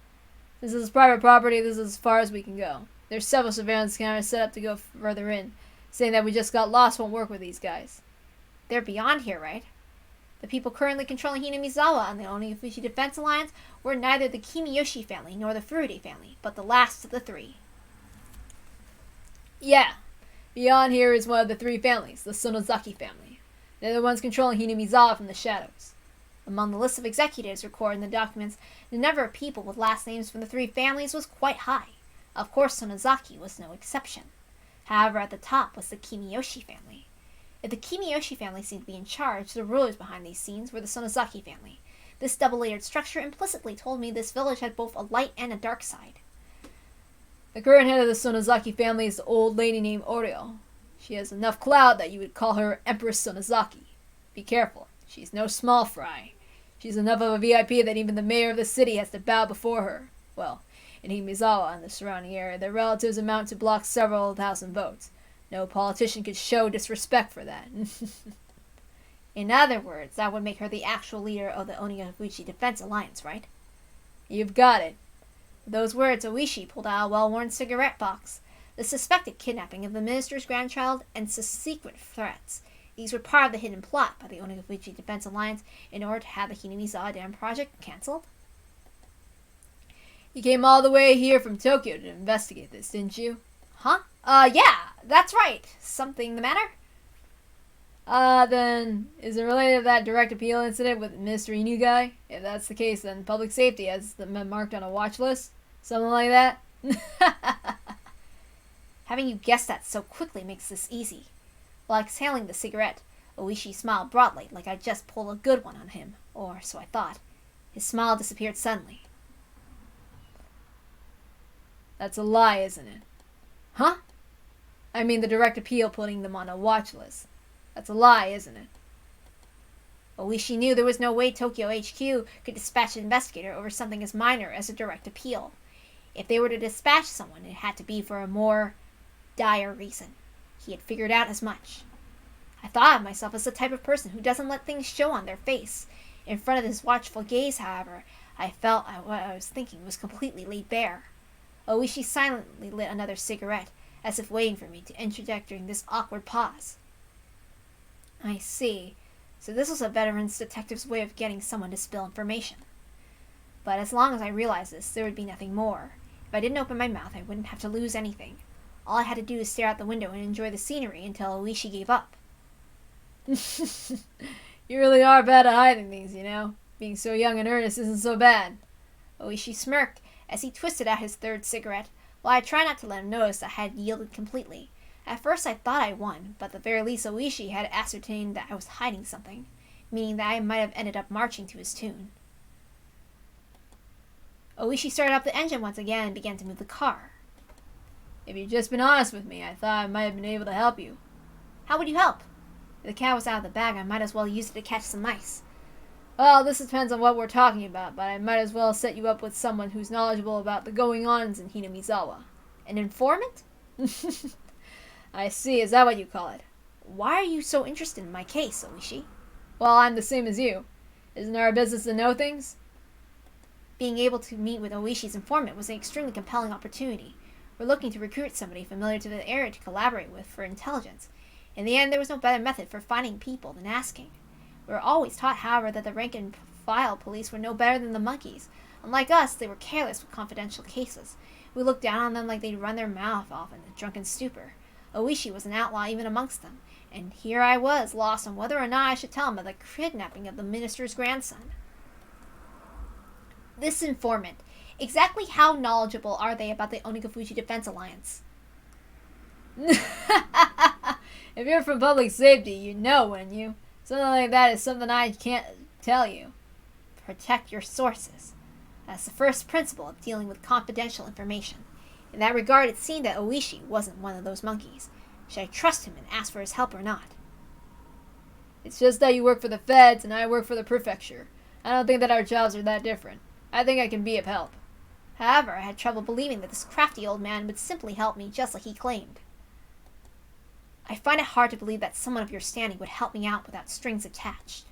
This is private property. This is as far as we can go. There's several surveillance cameras set up to go further in. Saying that we just got lost won't work with these guys. They're beyond here, right? The people currently controlling Hinamizawa and the Onikafushi Defense Alliance were neither the Kimiyoshi family nor the Furude family, but the last of the three. Yeah. Beyond here is one of the three families, the Sonozaki family. They're the ones controlling Hinamizawa from the shadows. Among the list of executives recorded in the documents, the number of people with last names from the three families was quite high. Of course, Sonozaki was no exception. However, at the top was the Kimiyoshi family. If the Kimiyoshi family seemed to be in charge, the rulers behind these scenes were the Sonozaki family. This double-layered structure implicitly told me this village had both a light and a dark side. The current head of the Sonozaki family is the old lady named Oreo. She has enough clout that you would call her Empress Sonozaki. Be careful, she's no small fry. She's enough of a VIP that even the mayor of the city has to bow before her. Well, in Himizawa and the surrounding area, their relatives amount to block several thousand votes. No politician could show disrespect for that. In other words, that would make her the actual leader of the Onikafuchi Defense Alliance, right? You've got it. With those words, Oishi pulled out a well-worn cigarette box. The suspected kidnapping of the minister's grandchild and secret threats. These were part of the hidden plot by the Onikafuchi Defense Alliance in order to have the Hinamizawa Dam project cancelled. You came all the way here from Tokyo to investigate this, didn't you? Huh? Yeah, that's right. Something the matter? Then, is it related to that direct appeal incident with Mr. Inu guy? If that's the case, then public safety has them marked on a watch list? Something like that? Having you guess that so quickly makes this easy. While exhaling the cigarette, Oishi smiled broadly like I'd just pulled a good one on him, or so I thought. His smile disappeared suddenly. That's a lie, isn't it? Huh? I mean the direct appeal putting them on a watch list. That's a lie, isn't it? Oishi knew there was no way Tokyo HQ could dispatch an investigator over something as minor as a direct appeal. If they were to dispatch someone, it had to be for a more dire reason. He had figured out as much. I thought of myself as the type of person who doesn't let things show on their face. In front of his watchful gaze, however, I felt what I was thinking was completely laid bare. Oishi silently lit another cigarette, as if waiting for me to interject during this awkward pause. I see. So this was a veteran's detective's way of getting someone to spill information. But as long as I realized this, there would be nothing more. If I didn't open my mouth, I wouldn't have to lose anything. All I had to do was stare out the window and enjoy the scenery until Oishi gave up. You really are bad at hiding things, you know. Being so young and earnest isn't so bad. Oishi smirked as he twisted out his third cigarette, while I tried not to let him notice I had yielded completely. At first I thought I won, but at the very least Oishi had ascertained that I was hiding something, meaning that I might have ended up marching to his tune. Oishi started up the engine once again and began to move the car. If you'd just been honest with me, I thought I might have been able to help you. How would you help? If the cat was out of the bag, I might as well use it to catch some mice. Well, this depends on what we're talking about, but I might as well set you up with someone who's knowledgeable about the going-ons in Hinamizawa. An informant? I see, is that what you call it? Why are you so interested in my case, Oishi? Well, I'm the same as you. Isn't our business to know things? Being able to meet with Oishi's informant was an extremely compelling opportunity. We're looking to recruit somebody familiar to the area to collaborate with for intelligence. In the end, there was no better method for finding people than asking. We were always taught, however, that the rank-and-file police were no better than the monkeys. Unlike us, they were careless with confidential cases. We looked down on them like they'd run their mouth off in a drunken stupor. Oishi was an outlaw even amongst them, and here I was, lost on whether or not I should tell him of the kidnapping of the minister's grandson. This informant, exactly how knowledgeable are they about the Onikafuchi Defense Alliance? If you're from public safety, you know, wouldn't you? Something like that is something I can't tell you. Protect your sources. That's the first principle of dealing with confidential information. In that regard, it seemed that Oishi wasn't one of those monkeys. Should I trust him and ask for his help or not? It's just that you work for the feds and I work for the prefecture. I don't think that our jobs are that different. I think I can be of help. However, I had trouble believing that this crafty old man would simply help me just like he claimed. I find it hard to believe that someone of your standing would help me out without strings attached.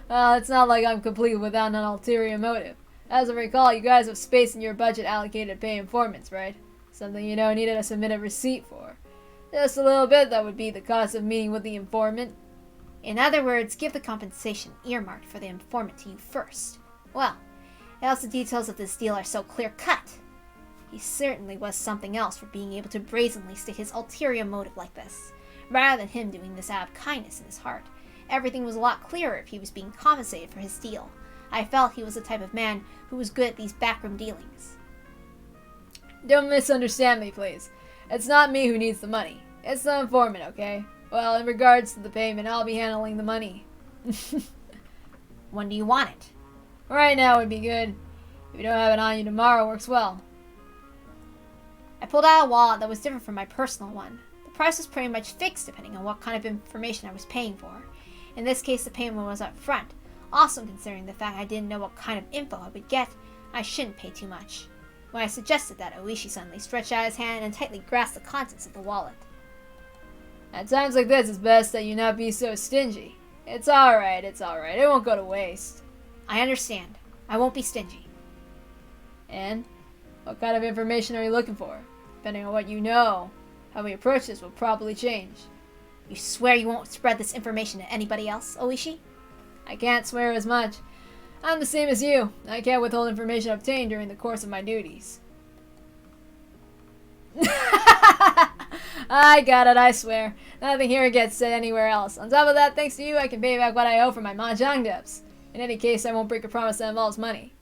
Well, it's not like I'm complete without an ulterior motive. As I recall, you guys have space in your budget allocated to pay informants, right? Something you don't need to submit a receipt for. Just a little bit, that would be the cost of meeting with the informant. In other words, give the compensation earmarked for the informant to you first. Well, else the details of this deal are so clear-cut. He certainly was something else for being able to brazenly state his ulterior motive like this, rather than him doing this out of kindness in his heart. everything was a lot clearer if he was being compensated for his steal. I felt he was the type of man who was good at these backroom dealings. Don't misunderstand me, please. It's not me who needs the money. It's the informant, okay? Well, in regards to the payment, I'll be handling the money. When do you want it? Right now would be good. If you don't have it on you tomorrow, works well. I pulled out a wallet that was different from my personal one. The price was pretty much fixed depending on what kind of information I was paying for. In this case, the payment was up front. Also, considering the fact I didn't know what kind of info I would get, I shouldn't pay too much. When I suggested that, Oishi suddenly stretched out his hand and tightly grasped the contents of the wallet. At times like this, it's best that you not be so stingy. It's alright. It won't go to waste. I understand. I won't be stingy. And? What kind of information are you looking for? Depending on what you know, how we approach this will probably change. You swear you won't spread this information to anybody else, Oishi? I can't swear as much. I'm the same as you. I can't withhold information obtained during the course of my duties. I got it, I swear. Nothing here gets said anywhere else. On top of that, thanks to you, I can pay back what I owe for my mahjong debts. In any case, I won't break a promise that involves money.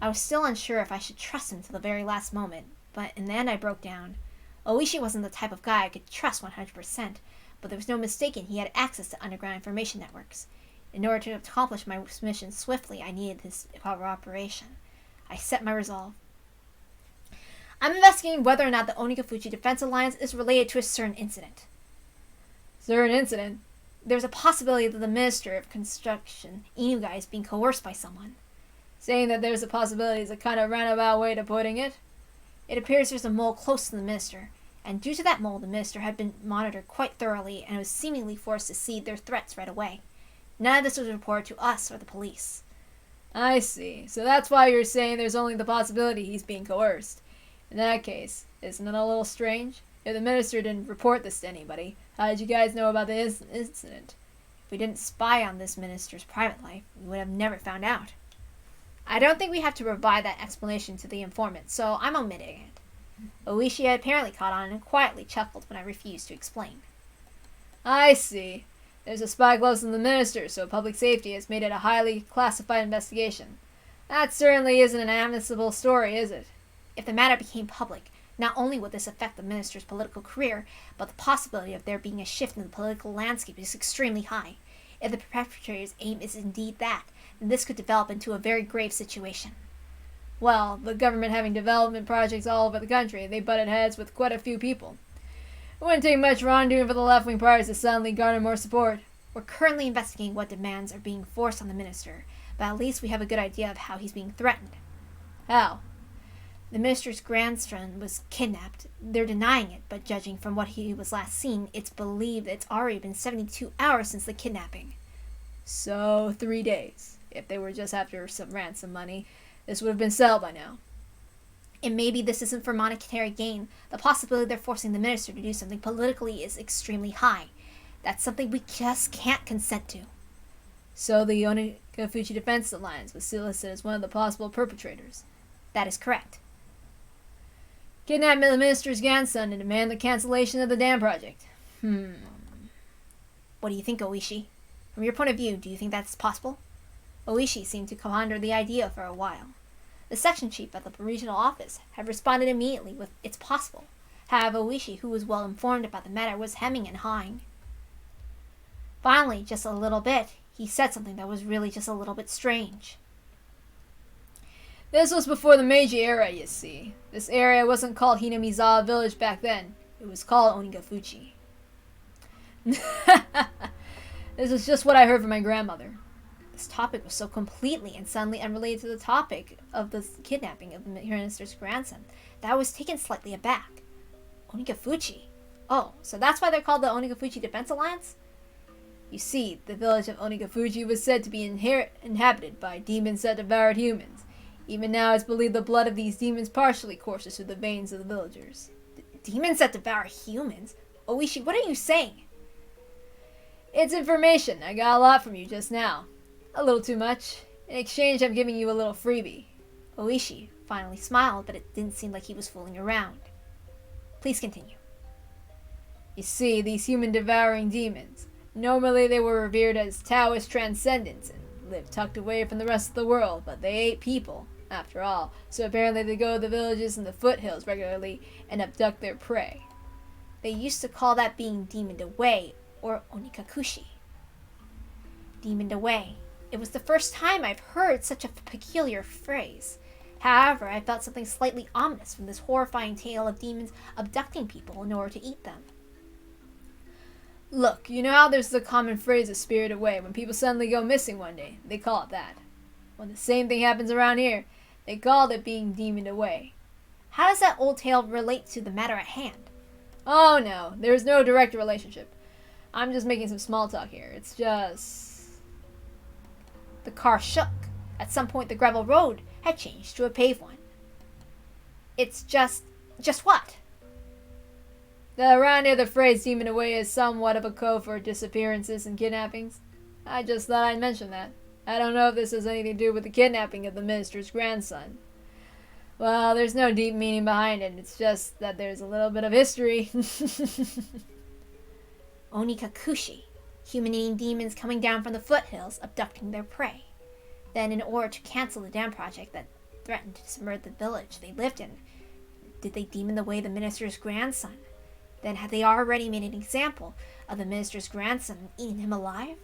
I was still unsure if I should trust him to the very last moment, but in the end I broke down. Oishi wasn't the type of guy I could trust 100%, but there was no mistaking he had access to underground information networks. In order to accomplish my mission swiftly, I needed his cooperation. I set my resolve. I'm investigating whether or not the Onikafuji Defense Alliance is related to a certain incident. Certain incident? There's a possibility that the Minister of Construction, Inugai, is being coerced by someone. Saying that there's a possibility is a kind of roundabout way to putting it. It appears there's a mole close to the Minister, and due to that mole, the Minister had been monitored quite thoroughly and was seemingly forced to cede their threats right away. None of this was reported to us or the police. I see. So that's why you're saying there's only the possibility he's being coerced. In that case, isn't it a little strange? If the Minister didn't report this to anybody, how did you guys know about the incident? If we didn't spy on this Minister's private life, we would have never found out. I don't think we have to provide that explanation to the informant, so I'm omitting it. Oishi had apparently caught on and quietly chuckled when I refused to explain. I see. There's a spy close to the Minister, so public safety has made it a highly classified investigation. That certainly isn't an admissible story, is it? If the matter became public, not only would this affect the Minister's political career, but the possibility of there being a shift in the political landscape is extremely high. If the perpetrator's aim is indeed that, then this could develop into a very grave situation. Well, the government having development projects all over the country, they butted heads with quite a few people. It wouldn't take much wrongdoing for the left-wing parties to suddenly garner more support. We're currently investigating what demands are being forced on the Minister, but at least we have a good idea of how he's being threatened. How? The Minister's grandson was kidnapped. They're denying it, but judging from what he was last seen, it's believed it's already been 72 hours since the kidnapping. So, 3 days. If they were just after some ransom money, this would have been settled by now. And maybe this isn't for monetary gain. The possibility they're forcing the Minister to do something politically is extremely high. That's something we just can't consent to. So the Onikafuji Defense Alliance was listed as one of the possible perpetrators. That is correct. Kidnap the Minister's grandson and demand the cancellation of the dam project. What do you think, Oishi? From your point of view, do you think that's possible? Oishi seemed to ponder the idea for a while. The section chief at the regional office had responded immediately with, "It's possible." However, Oishi, who was well informed about the matter, was hemming and hawing. Finally, just a little bit, he said something that was really just a little bit strange. This was before the Meiji era, you see. This area wasn't called Hinamizawa Village back then. It was called Onikafuji. This is just what I heard from my grandmother. This topic was so completely and suddenly unrelated to the topic of the kidnapping of the minister's grandson that I was taken slightly aback. Onikafuji? Oh, so that's why they're called the Onikafuji Defense Alliance? You see, the village of Onikafuji was said to be inhabited by demons that devoured humans. Even now, it's believed the blood of these demons partially courses through the veins of the villagers. Demons that devour humans? Oishi, what are you saying? It's information. I got a lot from you just now. A little too much. In exchange, I'm giving you a little freebie. Oishi finally smiled, but it didn't seem like he was fooling around. Please continue. You see, these human-devouring demons, normally they were revered as Taoist transcendents and lived tucked away from the rest of the world, but they ate people, after all, so apparently they go to the villages in the foothills regularly and abduct their prey. They used to call that being demoned away, or onikakushi. Demoned away. It was the first time I've heard such a peculiar phrase. However, I felt something slightly ominous from this horrifying tale of demons abducting people in order to eat them. Look, you know how there's the common phrase of spirit away when people suddenly go missing one day? They call it that. When the same thing happens around here, they call it being demoned away. How does that old tale relate to the matter at hand? Oh no, there's no direct relationship. I'm just making some small talk here. It's just... The car shook. At some point the gravel road had changed to a paved one. It's just what? Around here the phrase demon away is somewhat of a code for disappearances and kidnappings. I just thought I'd mention that. I don't know if this has anything to do with the kidnapping of the minister's grandson. Well, there's no deep meaning behind it. It's just that there's a little bit of history. Onikakushi. Human-eating demons coming down from the foothills, abducting their prey. Then, in order to cancel the dam project that threatened to submerge the village they lived in, did they demon away the minister's grandson? Then had they already made an example of the minister's grandson and eaten him alive?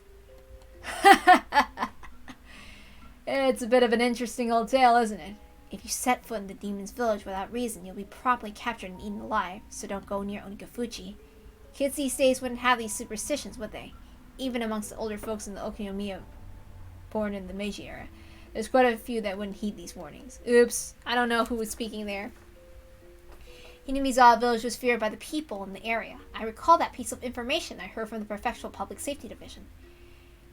It's a bit of an interesting old tale, isn't it? If you set foot in the demon's village without reason, you'll be promptly captured and eaten alive, so don't go near Onikafuchi. Kids these days wouldn't have these superstitions, would they? Even amongst the older folks in the Okinomiya born in the Meiji era, there's quite a few that wouldn't heed these warnings. Oops, I don't know who was speaking there. Hinamizawa village was feared by the people in the area. I recall that piece of information I heard from the Prefectural Public Safety Division.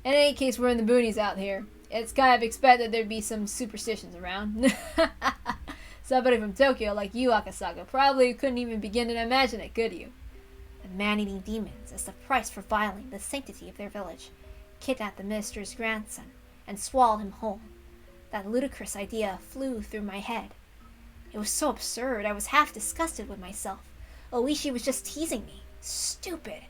In any case, we're in the boonies out here. It's kind of expected there'd be some superstitions around. Somebody from Tokyo like you, Akasaga, probably couldn't even begin to imagine it, could you? The man-eating demons, as the price for violating the sanctity of their village, kidnapped the minister's grandson and swallowed him whole. That ludicrous idea flew through my head. It was so absurd, I was half disgusted with myself. Oishi was just teasing me. Stupid.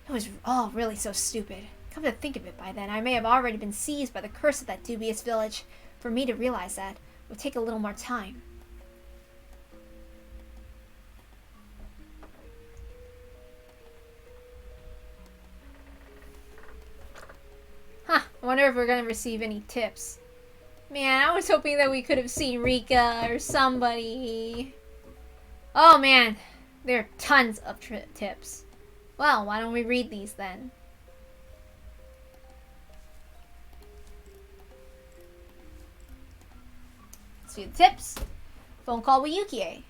It was all really so stupid. Come to think of it, by then I may have already been seized by the curse of that dubious village. For me to realize that would take a little more time. I wonder if we're going to receive any tips. Man, I was hoping that we could have seen Rika or somebody. Oh man, there are tons of tips. Well, why don't we read these then? Let's do the tips. Phone call with Yukie.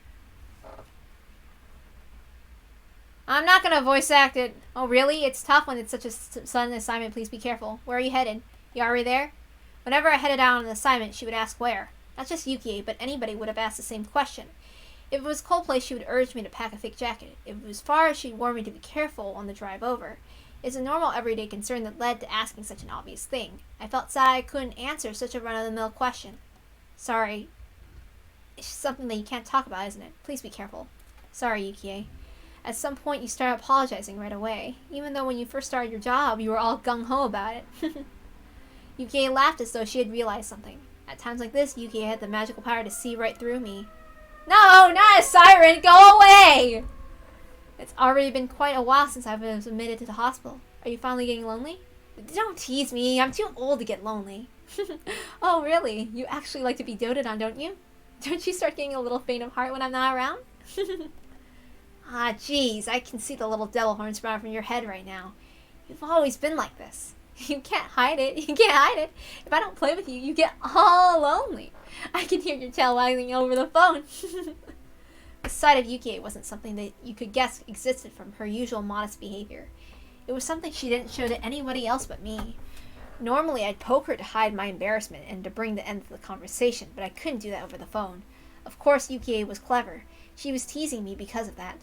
I'm not gonna voice act it. Oh, really? It's tough when it's such a sudden assignment. Please be careful. Where are you headed? You already there? Whenever I headed out on an assignment, she would ask where. Not just Yukie, but anybody would have asked the same question. If it was a cold place, she would urge me to pack a thick jacket. If it was far, she'd warn me to be careful on the drive over. It's a normal everyday concern that led to asking such an obvious thing. I felt sad I couldn't answer such a run-of-the-mill question. Sorry. It's something that you can't talk about, isn't it? Please be careful. Sorry, Yukie. At some point, you start apologizing right away, even though when you first started your job, you were all gung-ho about it. Yukie laughed as though she had realized something. At times like this, Yukie had the magical power to see right through me. No, not a siren! Go away! It's already been quite a while since I was admitted to the hospital. Are you finally getting lonely? Don't tease me. I'm too old to get lonely. Oh, really? You actually like to be doted on, don't you? Don't you start getting a little faint of heart when I'm not around? Ah, jeez, I can see the little devil horn sprouting from your head right now. You've always been like this. You can't hide it. You can't hide it. If I don't play with you, you get all lonely. I can hear your tail wagging over the phone. The sight of Yukie wasn't something that you could guess existed from her usual modest behavior. It was something she didn't show to anybody else but me. Normally, I'd poke her to hide my embarrassment and to bring the end to the conversation, but I couldn't do that over the phone. Of course, Yukie was clever. She was teasing me because of that.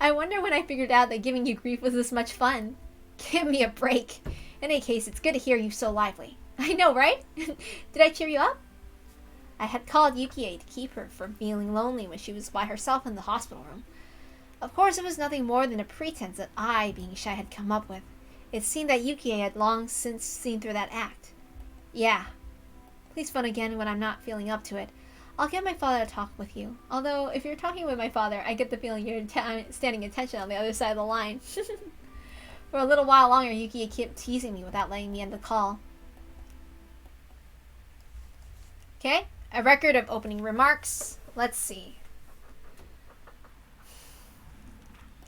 I wonder when I figured out that giving you grief was this much fun. Give me a break. In any case, it's good to hear you so lively. I know, right? Did I cheer you up? I had called Yukie to keep her from feeling lonely when she was by herself in the hospital room. Of course, it was nothing more than a pretense that I, being shy, had come up with. It seemed that Yukie had long since seen through that act. Yeah. Please phone again when I'm not feeling up to it. I'll get my father to talk with you. Although, if you're talking with my father, I get the feeling you're standing attention on the other side of the line. For a little while longer, Yukie kept teasing me without letting me end the call. Okay, a record of opening remarks. Let's see.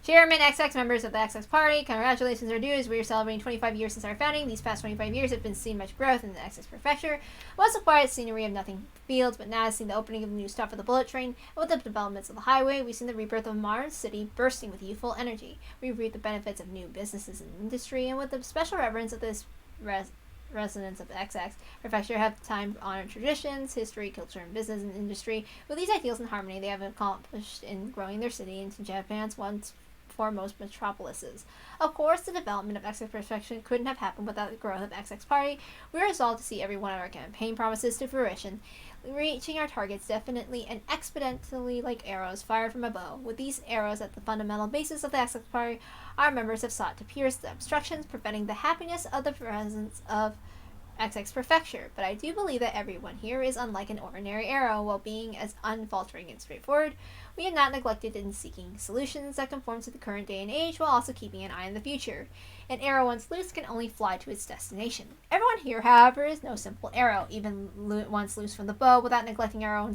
Chairman XX, members of the XX Party, congratulations are due as we are celebrating 25 years since our founding. These past 25 years have been seen much growth in the XX Prefecture. Once a quiet scenery of nothing fields, but now has seen the opening of the new stop of the bullet train, and with the developments of the highway, we've seen the rebirth of Mars City bursting with youthful energy. We've reaped the benefits of new businesses and industry, and with the special reverence of this residents of the XX Prefecture have time-honored traditions, history, culture, and business and industry. With these ideals in harmony, they have accomplished in growing their city into Japan's once foremost metropolises. Of course, the development of XX Prefecture couldn't have happened without the growth of XX Party. We are resolved to see every one of our campaign promises to fruition, reaching our targets definitely and exponentially like arrows fired from a bow. With these arrows at the fundamental basis of the XX Party, our members have sought to pierce the obstructions preventing the happiness of the presence of XX Prefecture, but I do believe that everyone here is unlike an ordinary arrow. While being as unfaltering and straightforward, we have not neglected in seeking solutions that conform to the current day and age while also keeping an eye on the future. An arrow once loose can only fly to its destination. Everyone here, however, is no simple arrow, even once loose from the bow, without neglecting our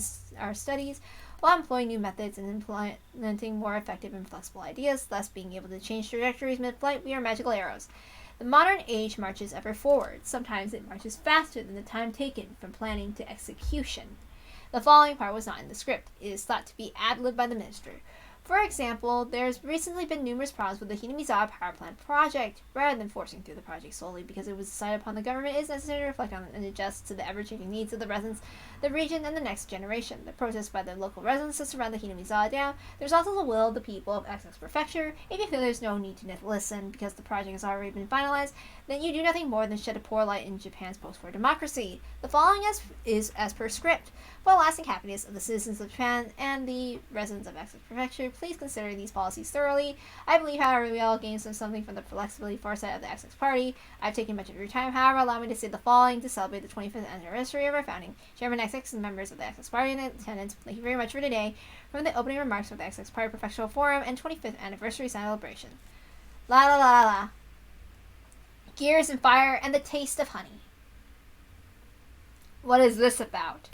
studies, while employing new methods and implementing more effective and flexible ideas, thus being able to change trajectories mid-flight. We are magical arrows. The modern age marches ever forward. Sometimes it marches faster than the time taken from planning to execution. The following part was not in the script. It is thought to be ad-libbed by the minister. For example, there's recently been numerous problems with the Hinamizawa power plant project. Rather than forcing through the project solely because it was decided upon, the government is necessary to reflect on and adjust to the ever-changing needs of the residents, the region, and the next generation. The protest by the local residents to surround the Hinamizawa Dam. There's also the will of the people of XX Prefecture. If you feel there's no need to listen because the project has already been finalized, then you do nothing more than shed a poor light in Japan's post-war democracy. The following is as per script. For the lasting happiness of the citizens of Japan and the residents of XX Prefecture, please consider these policies thoroughly. I believe, however, we all gain something from the flexibility foresight of the XX Party. I've taken much of your time, however, allow me to say the following to celebrate the 25th anniversary of our founding. Chairman XX and members of the XX Party in attendance, thank you very much for today. From the opening remarks of the XX Party Professional Forum and 25th anniversary celebration. La la la la. Gears and fire and the taste of honey. What is this about?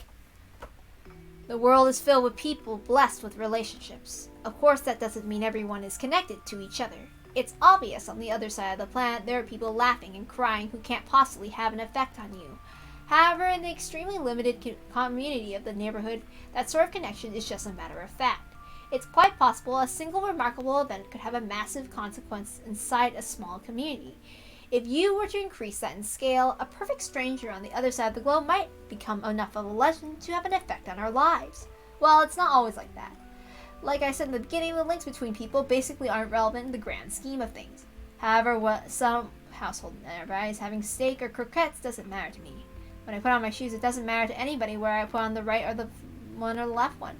The world is filled with people blessed with relationships. Of course, that doesn't mean everyone is connected to each other. It's obvious on the other side of the planet there are people laughing and crying who can't possibly have an effect on you. However, in the extremely limited community of the neighborhood, that sort of connection is just a matter of fact. It's quite possible a single remarkable event could have a massive consequence inside a small community. If you were to increase that in scale, a perfect stranger on the other side of the globe might become enough of a legend to have an effect on our lives. Well, it's not always like that. Like I said in the beginning, the links between people basically aren't relevant in the grand scheme of things. However, what some household nearby is having steak or croquettes doesn't matter to me. When I put on my shoes, it doesn't matter to anybody where I put on the right or the one or the left one.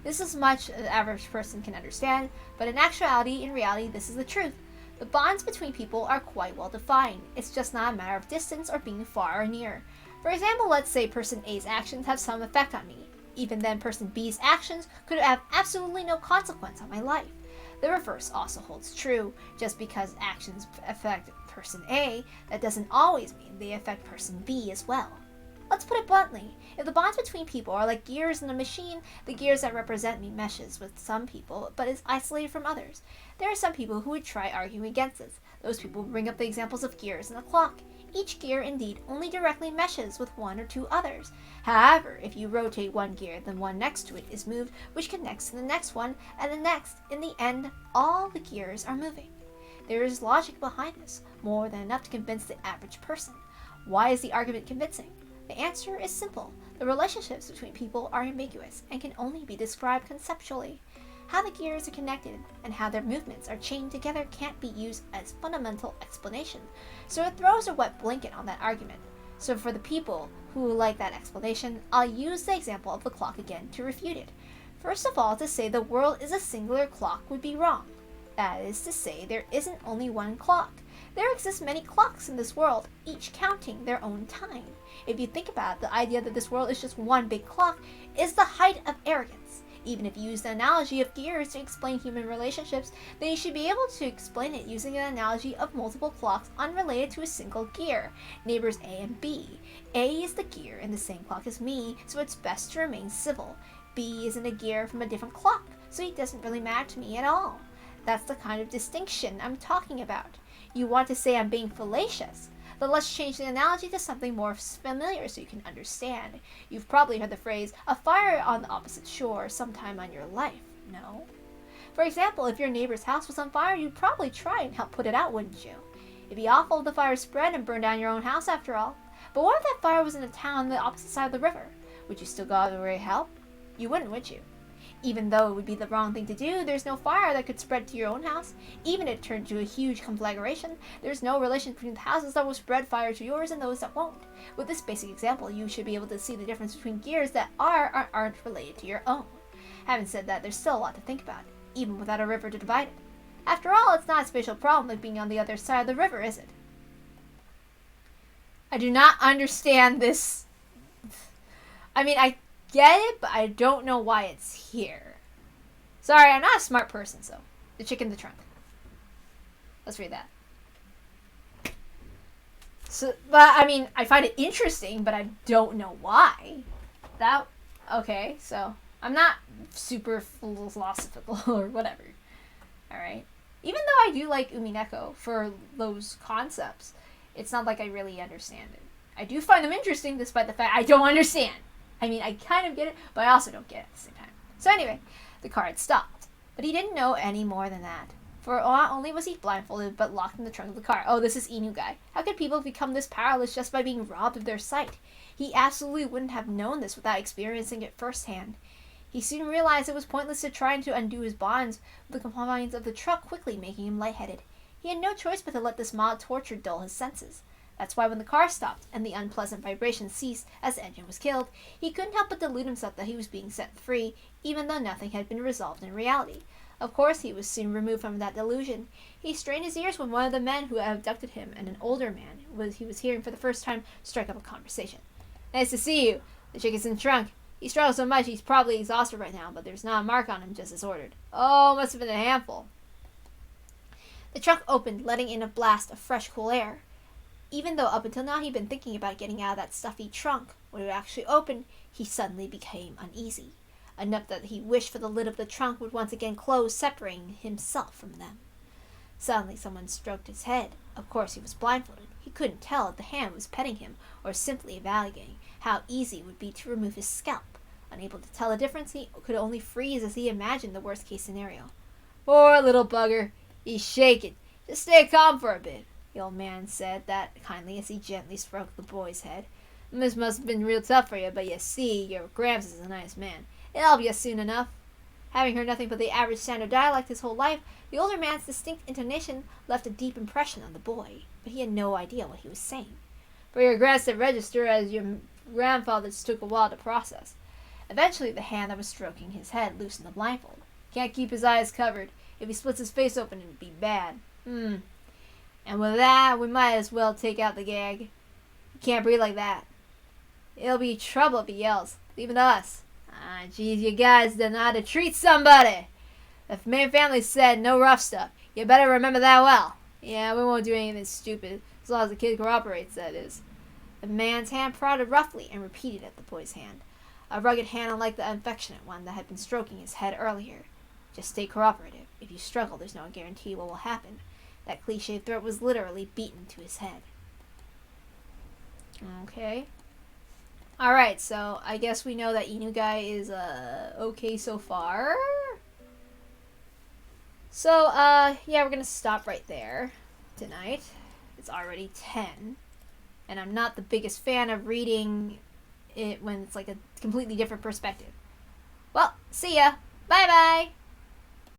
This is much the average person can understand, but in reality, this is the truth. The bonds between people are quite well defined. It's just not a matter of distance or being far or near. For example, let's say person A's actions have some effect on me. Even then, person B's actions could have absolutely no consequence on my life. The reverse also holds true. Just because actions affect person A, that doesn't always mean they affect person B as well. Let's put it bluntly. If the bonds between people are like gears in a machine, the gears that represent me meshes with some people, but is isolated from others. There are some people who would try arguing against this. Those people bring up the examples of gears in a clock. Each gear indeed only directly meshes with one or two others. However, if you rotate one gear, then one next to it is moved, which connects to the next one, and the next. In the end, all the gears are moving. There is logic behind this, more than enough to convince the average person. Why is the argument convincing? The answer is simple. The relationships between people are ambiguous and can only be described conceptually. How the gears are connected and how their movements are chained together can't be used as fundamental explanation, so it throws a wet blanket on that argument. So for the people who like that explanation, I'll use the example of the clock again to refute it. First of all, to say the world is a singular clock would be wrong. That is to say, there isn't only one clock. There exist many clocks in this world, each counting their own time. If you think about it, the idea that this world is just one big clock is the height of arrogance. Even if you use the analogy of gears to explain human relationships, then you should be able to explain it using an analogy of multiple clocks unrelated to a single gear, neighbors A and B. A is the gear in the same clock as me, so it's best to remain civil. B is in a gear from a different clock, so he doesn't really matter to me at all. That's the kind of distinction I'm talking about. You want to say I'm being fallacious, but let's change the analogy to something more familiar so you can understand. You've probably heard the phrase, a fire on the opposite shore sometime in your life, no? For example, if your neighbor's house was on fire, you'd probably try and help put it out, wouldn't you? It'd be awful if the fire spread and burned down your own house after all. But what if that fire was in a town on the opposite side of the river? Would you still go out of the way to help? You wouldn't, would you? Even though it would be the wrong thing to do, there's no fire that could spread to your own house. Even if it turned to a huge conflagration, there's no relation between the houses that will spread fire to yours and those that won't. With this basic example, you should be able to see the difference between gears that are or aren't related to your own. Having said that, there's still a lot to think about, even without a river to divide it. After all, it's not a spatial problem like being on the other side of the river, is it? I do not understand this. I mean, I get it, but I don't know why it's here. Sorry, I'm not a smart person, so. The chick in the trunk. Let's read that. So, but, I mean, I find it interesting, but I don't know why. Okay, so. I'm not super philosophical or whatever. Alright. Even though I do like Umineko for those concepts, it's not like I really understand it. I do find them interesting despite the fact I don't understand. I mean, I kind of get it, but I also don't get it at the same time. So anyway, the car had stopped. But he didn't know any more than that. For not only was he blindfolded, but locked in the trunk of the car. Oh, this is Inu guy. How could people become this powerless just by being robbed of their sight? He absolutely wouldn't have known this without experiencing it firsthand. He soon realized it was pointless to try to undo his bonds with the compliance of the truck, quickly making him lightheaded. He had no choice but to let this mild torture dull his senses. That's why when the car stopped and the unpleasant vibrations ceased as the engine was killed, he couldn't help but delude himself that he was being set free, even though nothing had been resolved in reality. Of course, he was soon removed from that delusion. He strained his ears when one of the men who had abducted him and an older man he was hearing for the first time strike up a conversation. "Nice to see you. The chick is in the trunk. He struggles so much he's probably exhausted right now, but there's not a mark on him, just as ordered." "Oh, must have been a handful." The trunk opened, letting in a blast of fresh, cool air. Even though up until now he'd been thinking about getting out of that stuffy trunk, when it actually opened, he suddenly became uneasy. Enough that he wished for the lid of the trunk would once again close, separating himself from them. Suddenly someone stroked his head. Of course he was blindfolded. He couldn't tell if the hand was petting him or simply evaluating how easy it would be to remove his scalp. Unable to tell the difference, he could only freeze as he imagined the worst-case scenario. "Poor little bugger. He's shaking. Just stay calm for a bit," the old man said that kindly as he gently stroked the boy's head. "This must have been real tough for you, but you see, your Gramps is a nice man. It'll help you soon enough." Having heard nothing but the average standard dialect his whole life, the older man's distinct intonation left a deep impression on the boy, but he had no idea what he was saying. "For your Gramps to register as your grandfather's took a while to process." Eventually, the hand that was stroking his head loosened the blindfold. "Can't keep his eyes covered. If he splits his face open, it'd be bad. And with that, we might as well take out the gag. You can't breathe like that. It'll be trouble if he yells. Leave it to us. Ah, geez, you guys don't know how to treat somebody. The main family said no rough stuff. You better remember that well. Yeah, we won't do anything stupid, as long as the kid cooperates, that is." The man's hand prodded roughly and repeated at the boy's hand. A rugged hand unlike the affectionate one that had been stroking his head earlier. "Just stay cooperative. If you struggle, there's no guarantee what will happen." That cliched threat was literally beaten to his head. Okay. Alright, so I guess we know that Inu guy is okay so far. So, yeah, we're gonna stop right there tonight. It's already 10. And I'm not the biggest fan of reading it when it's like a completely different perspective. Well, see ya. Bye-bye.